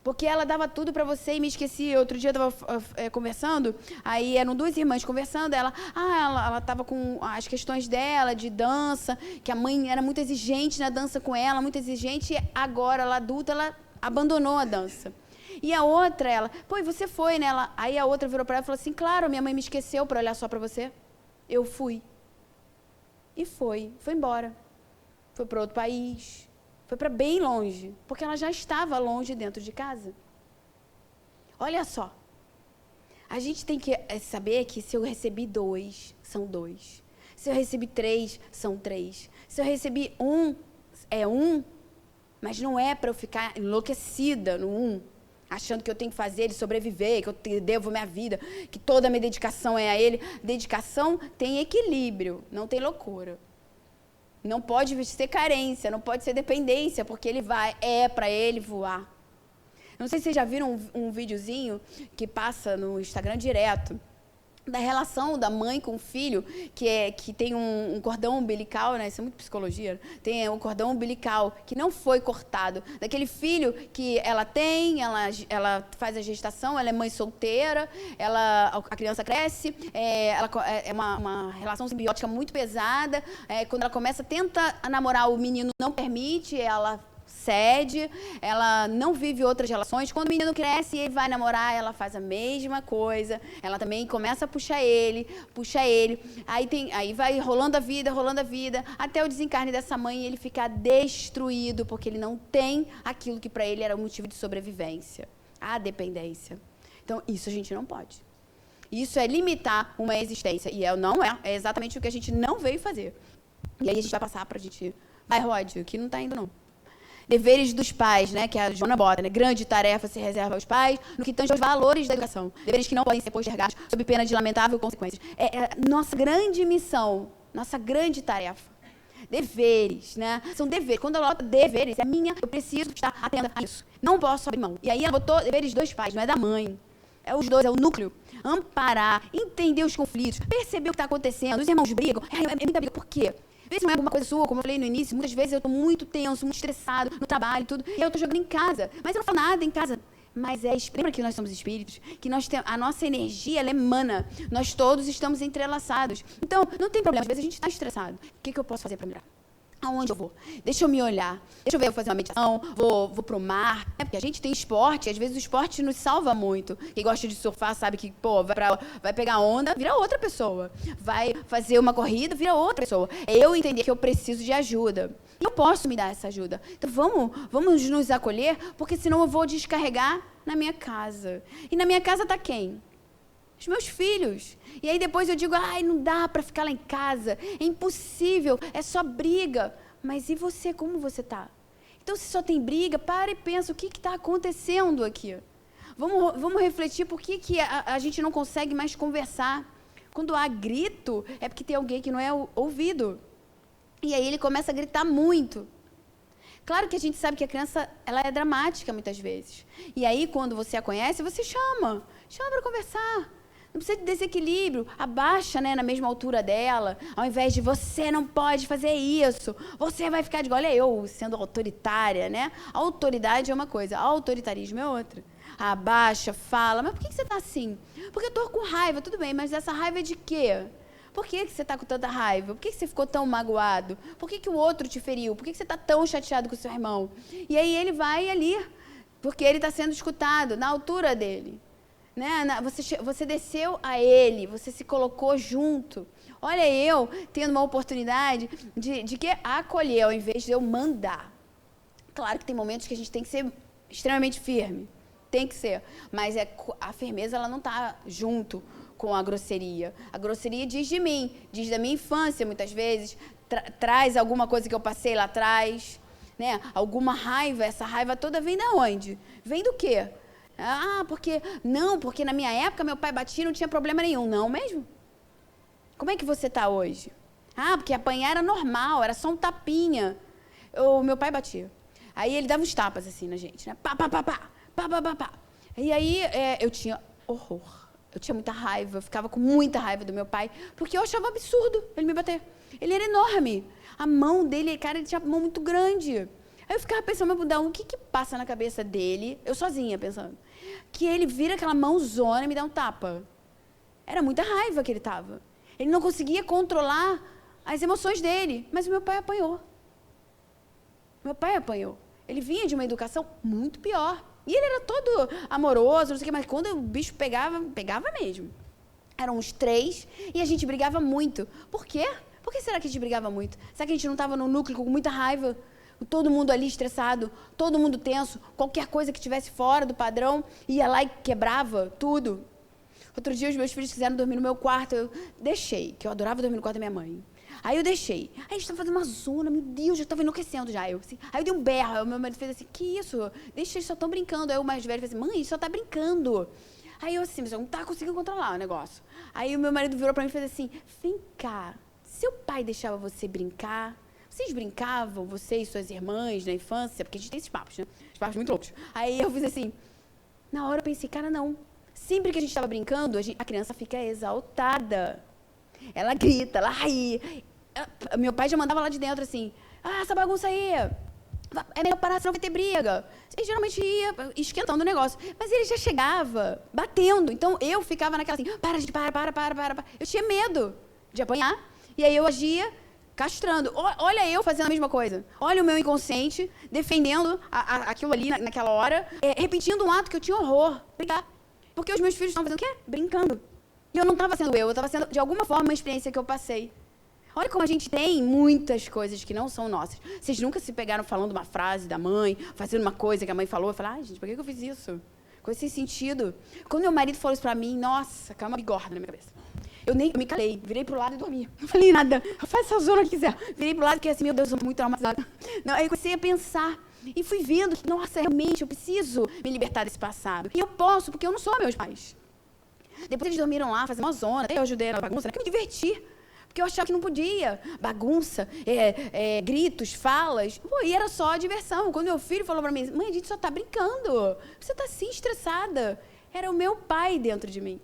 Porque ela dava tudo para você e me esquecia. Outro dia eu estava conversando, aí eram duas irmãs conversando, ela estava com as questões dela, de dança, que a mãe era muito exigente na dança com ela, muito exigente, e agora, ela adulta, ela abandonou a dança. E a outra, ela, pô, e você foi, né? Aí a outra virou para ela e falou assim, claro, minha mãe me esqueceu para olhar só para você. Eu fui. E foi embora. Foi para outro país. Foi para bem longe, porque ela já estava longe dentro de casa. Olha só. A gente tem que saber que se eu recebi 2, são 2. Se eu recebi 3, são 3. Se eu recebi 1, é 1, mas não é para eu ficar enlouquecida no 1, achando que eu tenho que fazer ele sobreviver, que eu devo minha vida, que toda a minha dedicação é a ele. Dedicação tem equilíbrio, não tem loucura. Não pode ser carência, não pode ser dependência, porque ele para ele voar. Não sei se vocês já viram um videozinho que passa no Instagram direto, da relação da mãe com o filho, que tem um cordão umbilical, né? Isso é muito psicologia. Tem um cordão umbilical que não foi cortado. Daquele filho que ela tem, ela faz a gestação, ela é mãe solteira, a criança cresce, é uma relação simbiótica muito pesada. Quando ela tenta namorar, o menino não permite, ela cede, ela não vive outras relações. Quando o menino cresce e ele vai namorar, ela faz a mesma coisa. Ela também começa a puxar ele. Aí vai rolando a vida, até o desencarne dessa mãe e ele ficar destruído, porque ele não tem aquilo que para ele era o motivo de sobrevivência, a dependência. Então, isso a gente não pode. Isso é limitar uma existência. E é exatamente o que a gente não veio fazer. E aí a gente vai passar pra gente... Vai, Rod, que não tá indo, não. Deveres dos pais, né, que a Joana bota, né? Grande tarefa se reserva aos pais no que tange aos valores da educação. Deveres que não podem ser postergados sob pena de lamentável consequências. Nossa grande missão, nossa grande tarefa. Deveres, né? São deveres. Quando ela bota deveres, é minha, eu preciso estar atenta a isso. Não posso abrir mão. E aí ela botou deveres dos pais, não é da mãe. É os dois, é o núcleo. Amparar, entender os conflitos, perceber o que está acontecendo. Os irmãos brigam. É muita briga. Por quê? Às vezes não é alguma coisa sua, como eu falei no início, muitas vezes eu estou muito tenso, muito estressado no trabalho e tudo, e eu estou jogando em casa. Mas eu não falo nada em casa. Mas lembra que nós somos espíritos? Que a nossa energia, ela emana. Nós todos estamos entrelaçados. Então, não tem problema. Às vezes a gente está estressado. O que eu posso fazer para melhorar? Aonde eu vou? Deixa eu me olhar. Deixa eu ver, eu vou fazer uma meditação, vou pro mar. Porque a gente tem esporte, às vezes o esporte nos salva muito. Quem gosta de surfar sabe que, vai pegar onda, vira outra pessoa. Vai fazer uma corrida, vira outra pessoa. Eu entender que eu preciso de ajuda. E eu posso me dar essa ajuda. Então, vamos nos acolher, porque senão eu vou descarregar na minha casa. E na minha casa está quem? Os meus filhos. E aí depois eu digo, não dá para ficar lá em casa, é impossível, é só briga. Mas e você, como você está? Então, se só tem briga, para e pensa, o que está acontecendo aqui? Vamos refletir por que a gente não consegue mais conversar. Quando há grito, é porque tem alguém que não é ouvido. E aí ele começa a gritar muito. Claro que a gente sabe que a criança ela é dramática muitas vezes. E aí, quando você a conhece, você chama para conversar. Não precisa de desequilíbrio, abaixa, né, na mesma altura dela, ao invés de você não pode fazer isso, você vai ficar de... Olha eu sendo autoritária, né? Autoridade é uma coisa, autoritarismo é outra. Abaixa, fala, mas por que você está assim? Porque eu estou com raiva, tudo bem, mas essa raiva é de quê? Por que você está com tanta raiva? Por que você ficou tão magoado? Por que o outro te feriu? Por que você está tão chateado com o seu irmão? E aí ele vai ali, porque ele está sendo escutado, na altura dele. Né? Você desceu a ele, você se colocou junto. Olha eu tendo uma oportunidade de acolher, ao invés de eu mandar. Claro que tem momentos que a gente tem que ser extremamente firme, tem que ser, mas a firmeza ela não está junto com a grosseria. A grosseria diz de mim, diz da minha infância muitas vezes, traz alguma coisa que eu passei lá atrás, né? Alguma raiva, essa raiva toda vem da onde? Vem do quê? Porque na minha época meu pai batia e não tinha problema nenhum. Não mesmo? Como é que você está hoje? Porque apanhar era normal, era só um tapinha. Meu pai batia. Aí ele dava uns tapas assim na gente, né? Pá, pá, pá, pá, pá, pá, pá, pá. E aí eu tinha horror. Eu tinha muita raiva, eu ficava com muita raiva do meu pai, porque eu achava absurdo ele me bater. Ele era enorme. A mão dele, cara, ele tinha uma mão muito grande. Aí eu ficava pensando, o que passa na cabeça dele, eu sozinha pensando, que ele vira aquela mãozona e me dá um tapa. Era muita raiva que ele tava. Ele não conseguia controlar as emoções dele, mas o meu pai apanhou. Meu pai apanhou. Ele vinha de uma educação muito pior. E ele era todo amoroso, não sei o que, mas quando o bicho pegava, pegava mesmo. Eram uns 3 e a gente brigava muito. Por quê? Por que será que a gente brigava muito? Será que a gente não estava no núcleo com muita raiva? Todo mundo ali estressado, todo mundo tenso, qualquer coisa que estivesse fora do padrão, ia lá e quebrava tudo. Outro dia os meus filhos quiseram dormir no meu quarto, eu deixei, que eu adorava dormir no quarto da minha mãe. Aí eu deixei. Aí a gente estava fazendo uma zona, meu Deus, já estava enlouquecendo já. Assim. Aí eu dei um berro, aí o meu marido fez assim, que isso? Deixa, eles só estão brincando. Aí o mais velho fez assim, mãe, ele só está brincando. Aí eu assim, mas eu não estava conseguindo controlar o negócio. Aí o meu marido virou para mim e fez assim, vem cá, seu pai deixava você brincar? Vocês brincavam, você e suas irmãs, na infância? Porque a gente tem esses papos, né? Os papos muito loucos. Aí eu fiz assim, na hora eu pensei, cara, não. Sempre que a gente estava brincando, a criança fica exaltada. Ela grita, ela ri. Meu pai já mandava lá de dentro assim, essa bagunça aí, é melhor parar, senão vai ter briga. Ele geralmente ia esquentando o negócio. Mas ele já chegava batendo. Então eu ficava naquela assim, para, gente, para. Eu tinha medo de apanhar. E aí eu agia castrando. Olha eu fazendo a mesma coisa. Olha o meu inconsciente defendendo aquilo ali naquela hora, repetindo um ato que eu tinha horror. Brincar. Porque os meus filhos estavam fazendo o quê? Brincando. E eu não estava sendo eu estava sendo, de alguma forma, uma experiência que eu passei. Olha como a gente tem muitas coisas que não são nossas. Vocês nunca se pegaram falando uma frase da mãe, fazendo uma coisa que a mãe falou, e falaram, ai, gente, por que eu fiz isso? Coisa sem sentido. Quando meu marido falou isso pra mim, nossa, caiu uma bigorna na minha cabeça. Eu me calei, virei pro lado e dormi. Não falei nada. Faz essa zona que quiser. Virei pro lado que assim, meu Deus, eu tô muito traumatizada. Não, aí eu comecei a pensar. E fui vendo que, nossa, realmente, eu preciso me libertar desse passado. E eu posso, porque eu não sou meus pais. Depois eles dormiram lá, fazendo uma zona. Até eu ajudei na bagunça, né? Que eu me diverti. Porque eu achava que não podia. Bagunça, gritos, falas. Pô, e era só diversão. Quando meu filho falou pra mim, mãe, a gente só tá brincando. Você tá assim, estressada. Era o meu pai dentro de mim.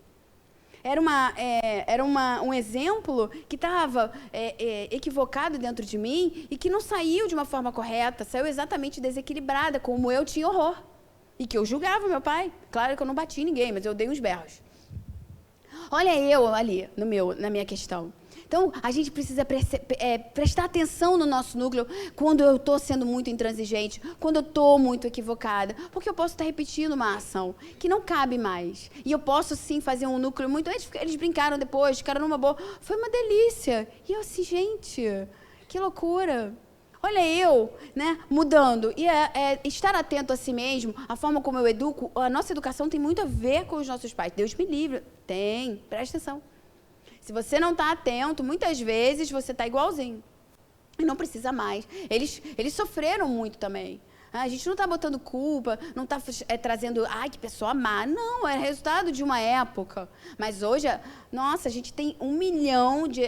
Era um exemplo que estava equivocado dentro de mim e que não saiu de uma forma correta, saiu exatamente desequilibrada, como eu tinha horror. E que eu julgava meu pai. Claro que eu não bati em ninguém, mas eu dei uns berros. Olha eu ali, na minha questão. Então, a gente precisa prestar atenção no nosso núcleo quando eu estou sendo muito intransigente, quando eu estou muito equivocada, porque eu posso estar repetindo uma ação que não cabe mais. E eu posso, sim, fazer um núcleo muito... Eles brincaram depois, ficaram numa boa... Foi uma delícia. E eu assim, gente, que loucura. Olha eu, né, mudando. E estar atento a si mesmo, a forma como eu educo, a nossa educação tem muito a ver com os nossos pais. Deus me livre. Tem, presta atenção. Se você não está atento, muitas vezes você está igualzinho. E não precisa mais. Eles sofreram muito também. A gente não está botando culpa, não está trazendo, ai, que pessoa má. Não, é resultado de uma época. Mas hoje, nossa, a gente tem 1 milhão de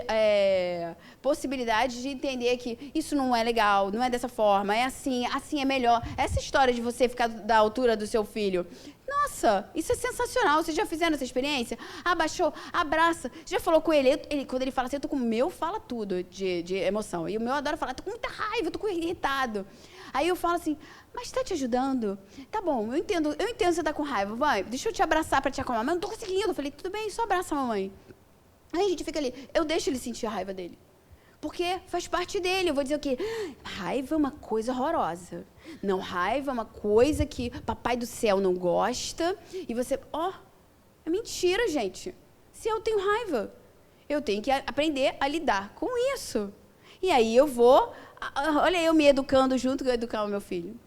possibilidades de entender que isso não é legal, não é dessa forma, é assim é melhor. Essa história de você ficar da altura do seu filho, nossa, isso é sensacional. Vocês já fizeram essa experiência? Abaixou, abraça. Você já falou com ele? Quando ele fala assim, eu tô com o meu, fala tudo de emoção. E o meu adora falar, tô com muita raiva, eu tô irritado. Aí eu falo assim, mas está te ajudando? Tá bom, eu entendo que você está com raiva. Vai, deixa eu te abraçar para te acalmar. Mas eu não estou conseguindo. Eu falei, tudo bem, só abraça a mamãe. Aí a gente fica ali, eu deixo ele sentir a raiva dele. Porque faz parte dele. Eu vou dizer o quê? Raiva é uma coisa horrorosa. Não, raiva é uma coisa que papai do céu não gosta. E você, é mentira, gente. Se eu tenho raiva, eu tenho que aprender a lidar com isso. E aí eu vou... Olha eu me educando junto com eu educar o meu filho.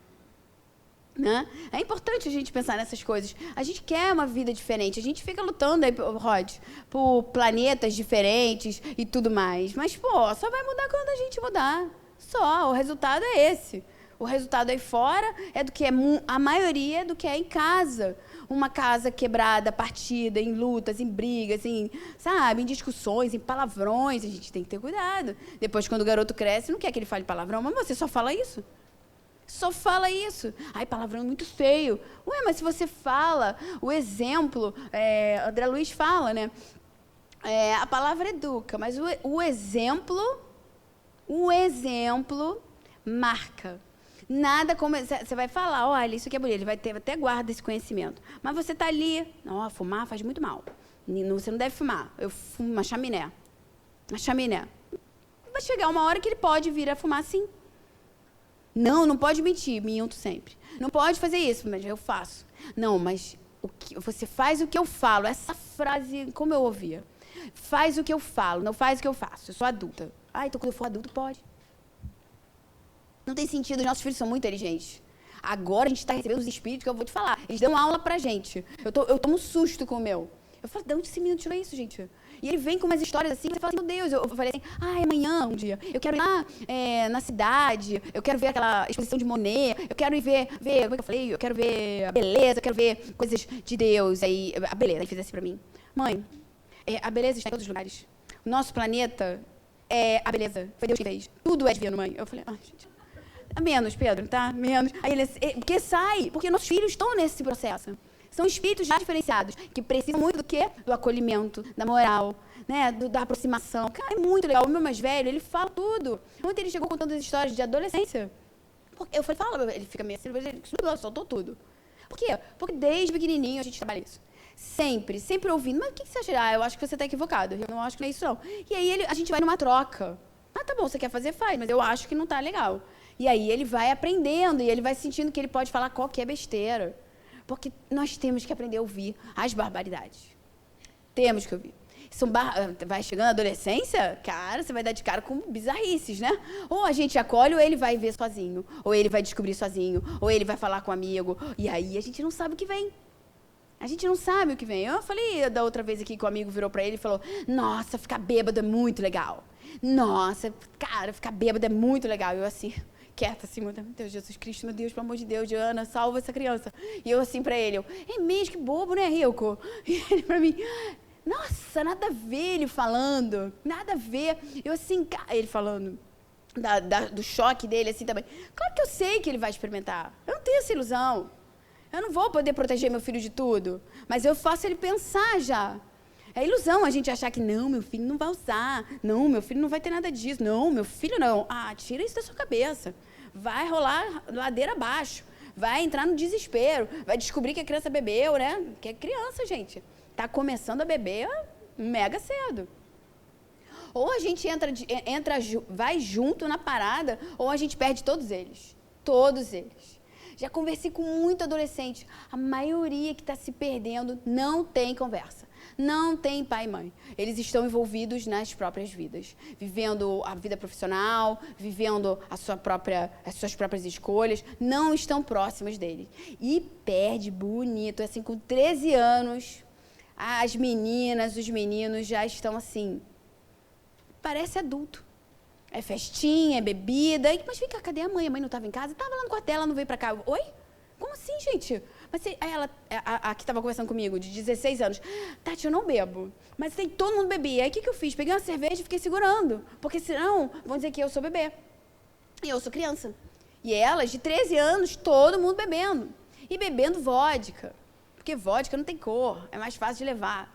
Né? É importante a gente pensar nessas coisas. A gente quer uma vida diferente. A gente fica lutando aí, Rod, por planetas diferentes e tudo mais. Mas, só vai mudar quando a gente mudar. Só. O resultado é esse. O resultado aí fora é do que a maioria é do que é em casa. Uma casa quebrada, partida, em lutas, em brigas, em discussões, em palavrões. A gente tem que ter cuidado. Depois, quando o garoto cresce, não quer que ele fale palavrão, mas você só fala isso. Só fala isso. Ai, palavrão é muito feio. Ué, mas se você fala, o exemplo, André Luiz fala, né? A palavra educa, mas o exemplo marca. Nada como... Você vai falar, olha, isso aqui é bonito, ele vai ter, até guarda esse conhecimento. Mas você está ali, fumar faz muito mal. Você não deve fumar. Eu fumo uma chaminé. Vai chegar uma hora que ele pode vir a fumar sim. Não, não pode mentir, minto sempre. Não pode fazer isso, mas eu faço. Não, mas você faz o que eu falo. Essa frase, como eu ouvia. Faz o que eu falo, não faz o que eu faço. Eu sou adulta. Então quando eu for adulto, pode. Não tem sentido, os nossos filhos são muito inteligentes. Agora a gente está recebendo os espíritos que eu vou te falar. Eles dão aula pra gente. Eu tomo um susto com o meu. Eu falo, de onde esse menino tirou isso, gente? E ele vem com umas histórias assim, você fala assim, meu Deus. Eu falei assim, amanhã, um dia, eu quero ir lá na cidade, eu quero ver aquela exposição de Monet, eu quero ir ver, como é que eu falei? Eu quero ver a beleza, eu quero ver coisas de Deus. Aí, a beleza, ele fez assim pra mim. Mãe, a beleza está em todos os lugares. O nosso planeta é a beleza. Foi Deus que fez. Tudo é divino, mãe. Eu falei, gente... Menos, Pedro, tá? Menos. Aí ele, porque sai, porque nossos filhos estão nesse processo. São espíritos já diferenciados, que precisam muito do quê? Do acolhimento, da moral, né? Da aproximação. Cara, é muito legal. O meu mais velho, ele fala tudo. Ontem ele chegou contando as histórias de adolescência. Eu falei, fala, ele fica meio assim, ele soltou tudo. Por quê? Porque desde pequenininho a gente trabalha isso. Sempre ouvindo. Mas o que você acha? Eu acho que você está equivocado. Eu não acho que não é isso, não. E aí a gente vai numa troca. Tá bom, você quer fazer, faz, mas eu acho que não tá legal. E aí ele vai aprendendo e ele vai sentindo que ele pode falar qualquer besteira. Porque nós temos que aprender a ouvir as barbaridades. Temos que ouvir. Vai chegando a adolescência, cara, você vai dar de cara com bizarrices, né? Ou a gente acolhe ou ele vai ver sozinho. Ou ele vai descobrir sozinho. Ou ele vai falar com um amigo. E aí a gente não sabe o que vem. A gente não sabe o que vem. Eu falei da outra vez aqui que o amigo virou pra ele e falou, nossa, ficar bêbado é muito legal. Nossa, cara, ficar bêbado é muito legal. Eu assim... quieta, assim, meu Deus, Jesus Cristo, meu Deus, pelo amor de Deus, Diana, salva essa criança. E eu assim pra ele, é mesmo, que bobo, né, Rico? E ele pra mim, nossa, nada a ver ele falando, nada a ver. Eu assim, ele falando do choque dele, assim, também. Claro que eu sei que ele vai experimentar, eu não tenho essa ilusão. Eu não vou poder proteger meu filho de tudo, mas eu faço ele pensar já. É ilusão a gente achar que, não, meu filho não vai usar. Não, meu filho não vai ter nada disso. Não, meu filho não. Tira isso da sua cabeça. Vai rolar ladeira abaixo. Vai entrar no desespero. Vai descobrir que a criança bebeu, né? Que é criança, gente. Tá começando a beber mega cedo. Ou a gente vai junto na parada, ou a gente perde todos eles. Todos eles. Já conversei com muito adolescente. A maioria que está se perdendo não tem conversa. Não tem pai e mãe. Eles estão envolvidos nas próprias vidas. Vivendo a vida profissional, vivendo as suas próprias escolhas. Não estão próximos dele. E perde bonito. Assim, com 13 anos, as meninas, os meninos já estão assim... Parece adulto. É festinha, é bebida. Mas vem cá, cadê a mãe? A mãe não estava em casa? Estava lá no quartel, ela não veio para cá. Oi? Como assim, gente? Mas a que estava conversando comigo, de 16 anos. Tati, eu não bebo. Mas todo mundo bebia. Aí o que eu fiz? Peguei uma cerveja e fiquei segurando. Porque senão vão dizer que eu sou bebê. E eu sou criança. E elas, de 13 anos, todo mundo bebendo. E bebendo vodka. Porque vodka não tem cor. É mais fácil de levar.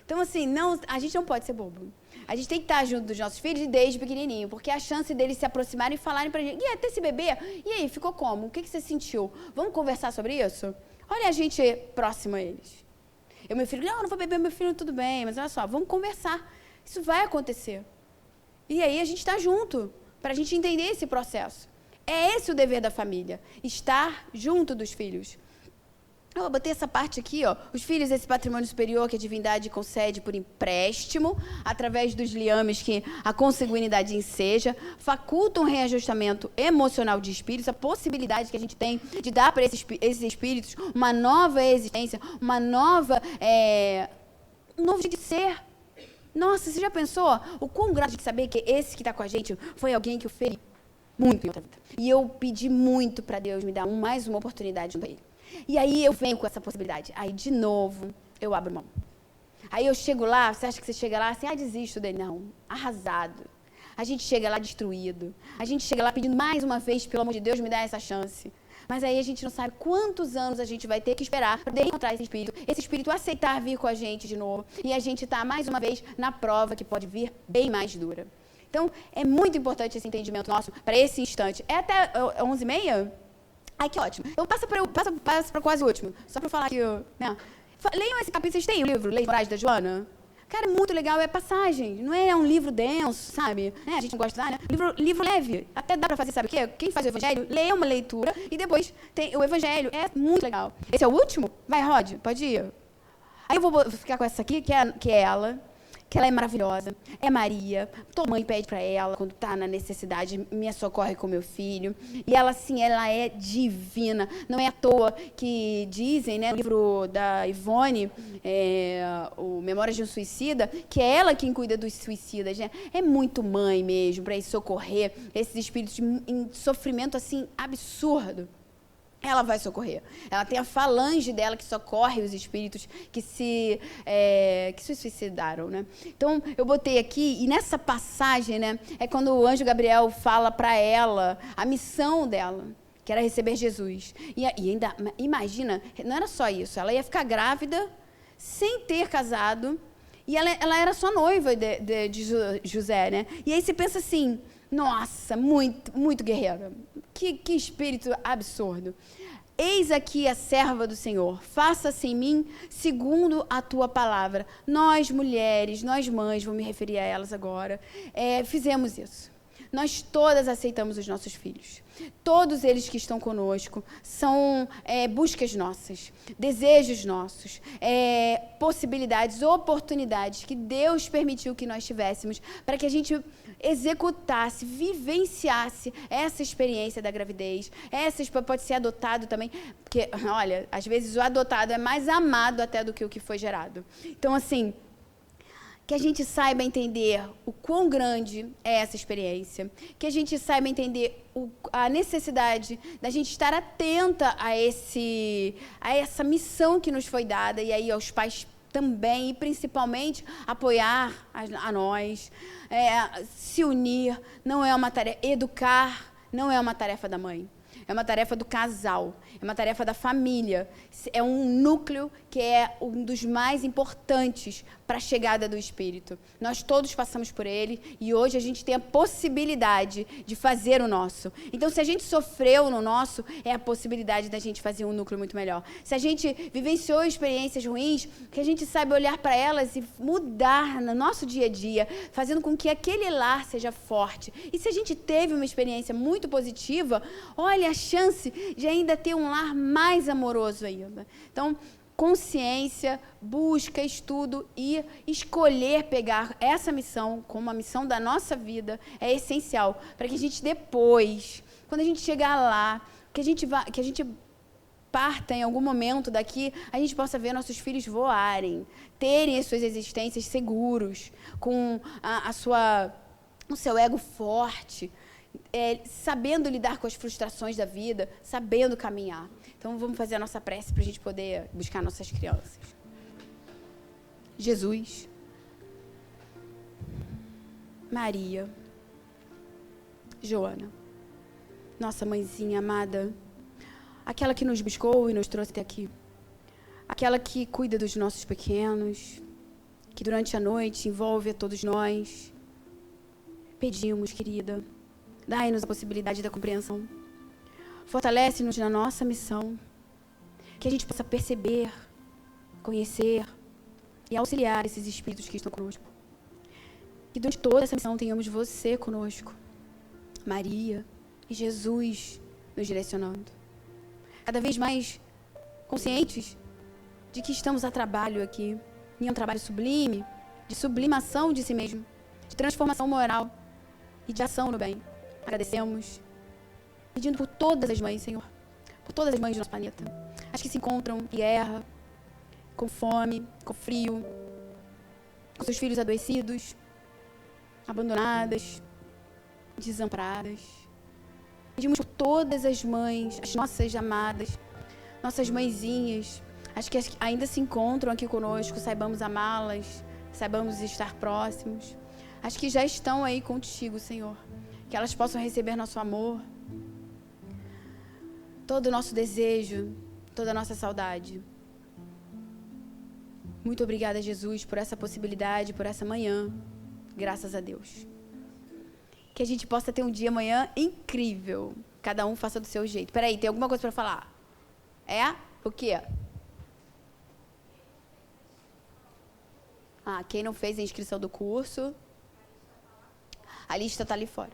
Então, assim, a gente não pode ser bobo. A gente tem que estar junto dos nossos filhos desde pequenininho, porque a chance deles se aproximarem e falarem pra gente, até esse bebê, e aí, ficou como? O que você sentiu? Vamos conversar sobre isso? Olha a gente próximo a eles. Meu filho, não vou beber, meu filho, tudo bem, mas olha só, vamos conversar. Isso vai acontecer. E aí a gente está junto, para a gente entender esse processo. É esse o dever da família, estar junto dos filhos. Eu botei essa parte aqui, ó. Os filhos, esse patrimônio superior que a divindade concede por empréstimo, através dos liames que a consanguinidade enseja, facultam um reajustamento emocional de espíritos, a possibilidade que a gente tem de dar para esses espíritos uma nova existência, um novo jeito de ser. Nossa, você já pensou o quão grato de saber que esse que está com a gente foi alguém que eu feri muito em outra vida. E eu pedi muito para Deus me dar mais uma oportunidade junto a Ele. E aí eu venho com essa possibilidade. Aí, de novo, eu abro mão. Aí eu chego lá, você acha que você chega lá assim, desisto dele. Não, arrasado. A gente chega lá destruído. A gente chega lá pedindo mais uma vez, pelo amor de Deus, me dá essa chance. Mas aí a gente não sabe quantos anos a gente vai ter que esperar para encontrar esse espírito aceitar vir com a gente de novo. E a gente está, mais uma vez, na prova que pode vir bem mais dura. Então, é muito importante esse entendimento nosso para esse instante. É até 11h30? Ai, que ótimo. Eu passo para quase o último. Só para falar que... Leiam esse capítulo. Vocês têm o livro Leis Morais da Joana? Cara, é muito legal, é passagem, não é um livro denso, sabe? A gente não gosta de dar, né? Livro leve, até dá pra fazer, sabe o quê? Quem faz o evangelho, lê uma leitura e depois tem o evangelho, é muito legal. Esse é o último? Vai, Rod, pode ir. Aí eu vou ficar com essa aqui, que é ela, que ela é maravilhosa, é Maria, tua mãe pede para ela, quando está na necessidade, me socorre com meu filho, e ela, sim, ela é divina, não é à toa que dizem, né, no livro da Ivone, o Memórias de um Suicida, que é ela quem cuida dos suicidas, né? É muito mãe mesmo, para ir socorrer esses espíritos em sofrimento, assim, absurdo. Ela vai socorrer. Ela tem a falange dela que socorre os espíritos que se suicidaram, né? Então, eu botei aqui, e nessa passagem, né, é quando o anjo Gabriel fala para ela a missão dela, que era receber Jesus. E ainda, imagina, não era só isso, ela ia ficar grávida, sem ter casado, e ela era só noiva de José, né? E aí você pensa assim, nossa, muito, muito guerreira. Que espírito absurdo. Eis aqui a serva do Senhor, faça-se em mim segundo a tua palavra. Nós, mulheres, nós mães, vou me referir a elas agora, fizemos isso. Nós todas aceitamos os nossos filhos. Todos eles que estão conosco são buscas nossas, desejos nossos, possibilidades, oportunidades que Deus permitiu que nós tivéssemos para que a gente executasse, vivenciasse essa experiência da gravidez. Pode ser adotado também, porque, olha, às vezes o adotado é mais amado até do que o que foi gerado. Então, assim, que a gente saiba entender o quão grande é essa experiência, que a gente saiba entender a necessidade da gente estar atenta a essa missão que nos foi dada, e aí aos pais também, e principalmente apoiar a nós, se unir, não é uma tarefa, educar não é uma tarefa da mãe. É uma tarefa do casal, é uma tarefa da família, é um núcleo que é um dos mais importantes para a chegada do Espírito. Nós todos passamos por ele e hoje a gente tem a possibilidade de fazer o nosso. Então, se a gente sofreu no nosso, é a possibilidade da gente fazer um núcleo muito melhor. Se a gente vivenciou experiências ruins, que a gente saiba olhar para elas e mudar no nosso dia a dia, fazendo com que aquele lar seja forte. E se a gente teve uma experiência muito positiva, olha a chance de ainda ter um lar mais amoroso ainda. Então, consciência, busca, estudo e escolher pegar essa missão como a missão da nossa vida é essencial para que a gente depois, quando a gente chegar lá, que a gente parta em algum momento daqui, a gente possa ver nossos filhos voarem, terem as suas existências seguros, com o seu ego forte, sabendo lidar com as frustrações da vida, sabendo caminhar. Então, vamos fazer a nossa prece para a gente poder buscar nossas crianças. Jesus, Maria, Joana, nossa mãezinha amada, aquela que nos buscou e nos trouxe até aqui, aquela que cuida dos nossos pequenos, que durante a noite envolve a todos nós, pedimos, querida, dai-nos a possibilidade da compreensão. Fortalece-nos na nossa missão, que a gente possa perceber, conhecer e auxiliar esses espíritos que estão conosco. Que durante toda essa missão tenhamos você conosco, Maria e Jesus nos direcionando. Cada vez mais conscientes de que estamos a trabalho aqui, em um trabalho sublime, de sublimação de si mesmo, de transformação moral e de ação no bem. Agradecemos, pedindo por todas as mães, Senhor, por todas as mães do nosso planeta, as que se encontram em guerra, com fome, com frio, com seus filhos adoecidos, abandonadas, desamparadas. Pedimos por todas as mães, as nossas amadas, nossas mãezinhas, as que ainda se encontram aqui conosco, saibamos amá-las, saibamos estar próximos, as que já estão aí contigo, Senhor, que elas possam receber nosso amor, todo o nosso desejo, toda a nossa saudade. Muito obrigada, Jesus, por essa possibilidade, por essa manhã. Graças a Deus. Que a gente possa ter um dia amanhã incrível. Cada um faça do seu jeito. Peraí, tem alguma coisa para falar? O quê? Ah, quem não fez a inscrição do curso, a lista está ali fora.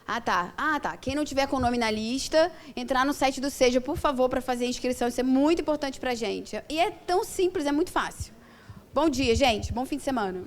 Ah, tá. Quem não tiver com o nome na lista, entrar no site do Seja, por favor, para fazer a inscrição. Isso é muito importante para a gente. E é tão simples, é muito fácil. Bom dia, gente. Bom fim de semana.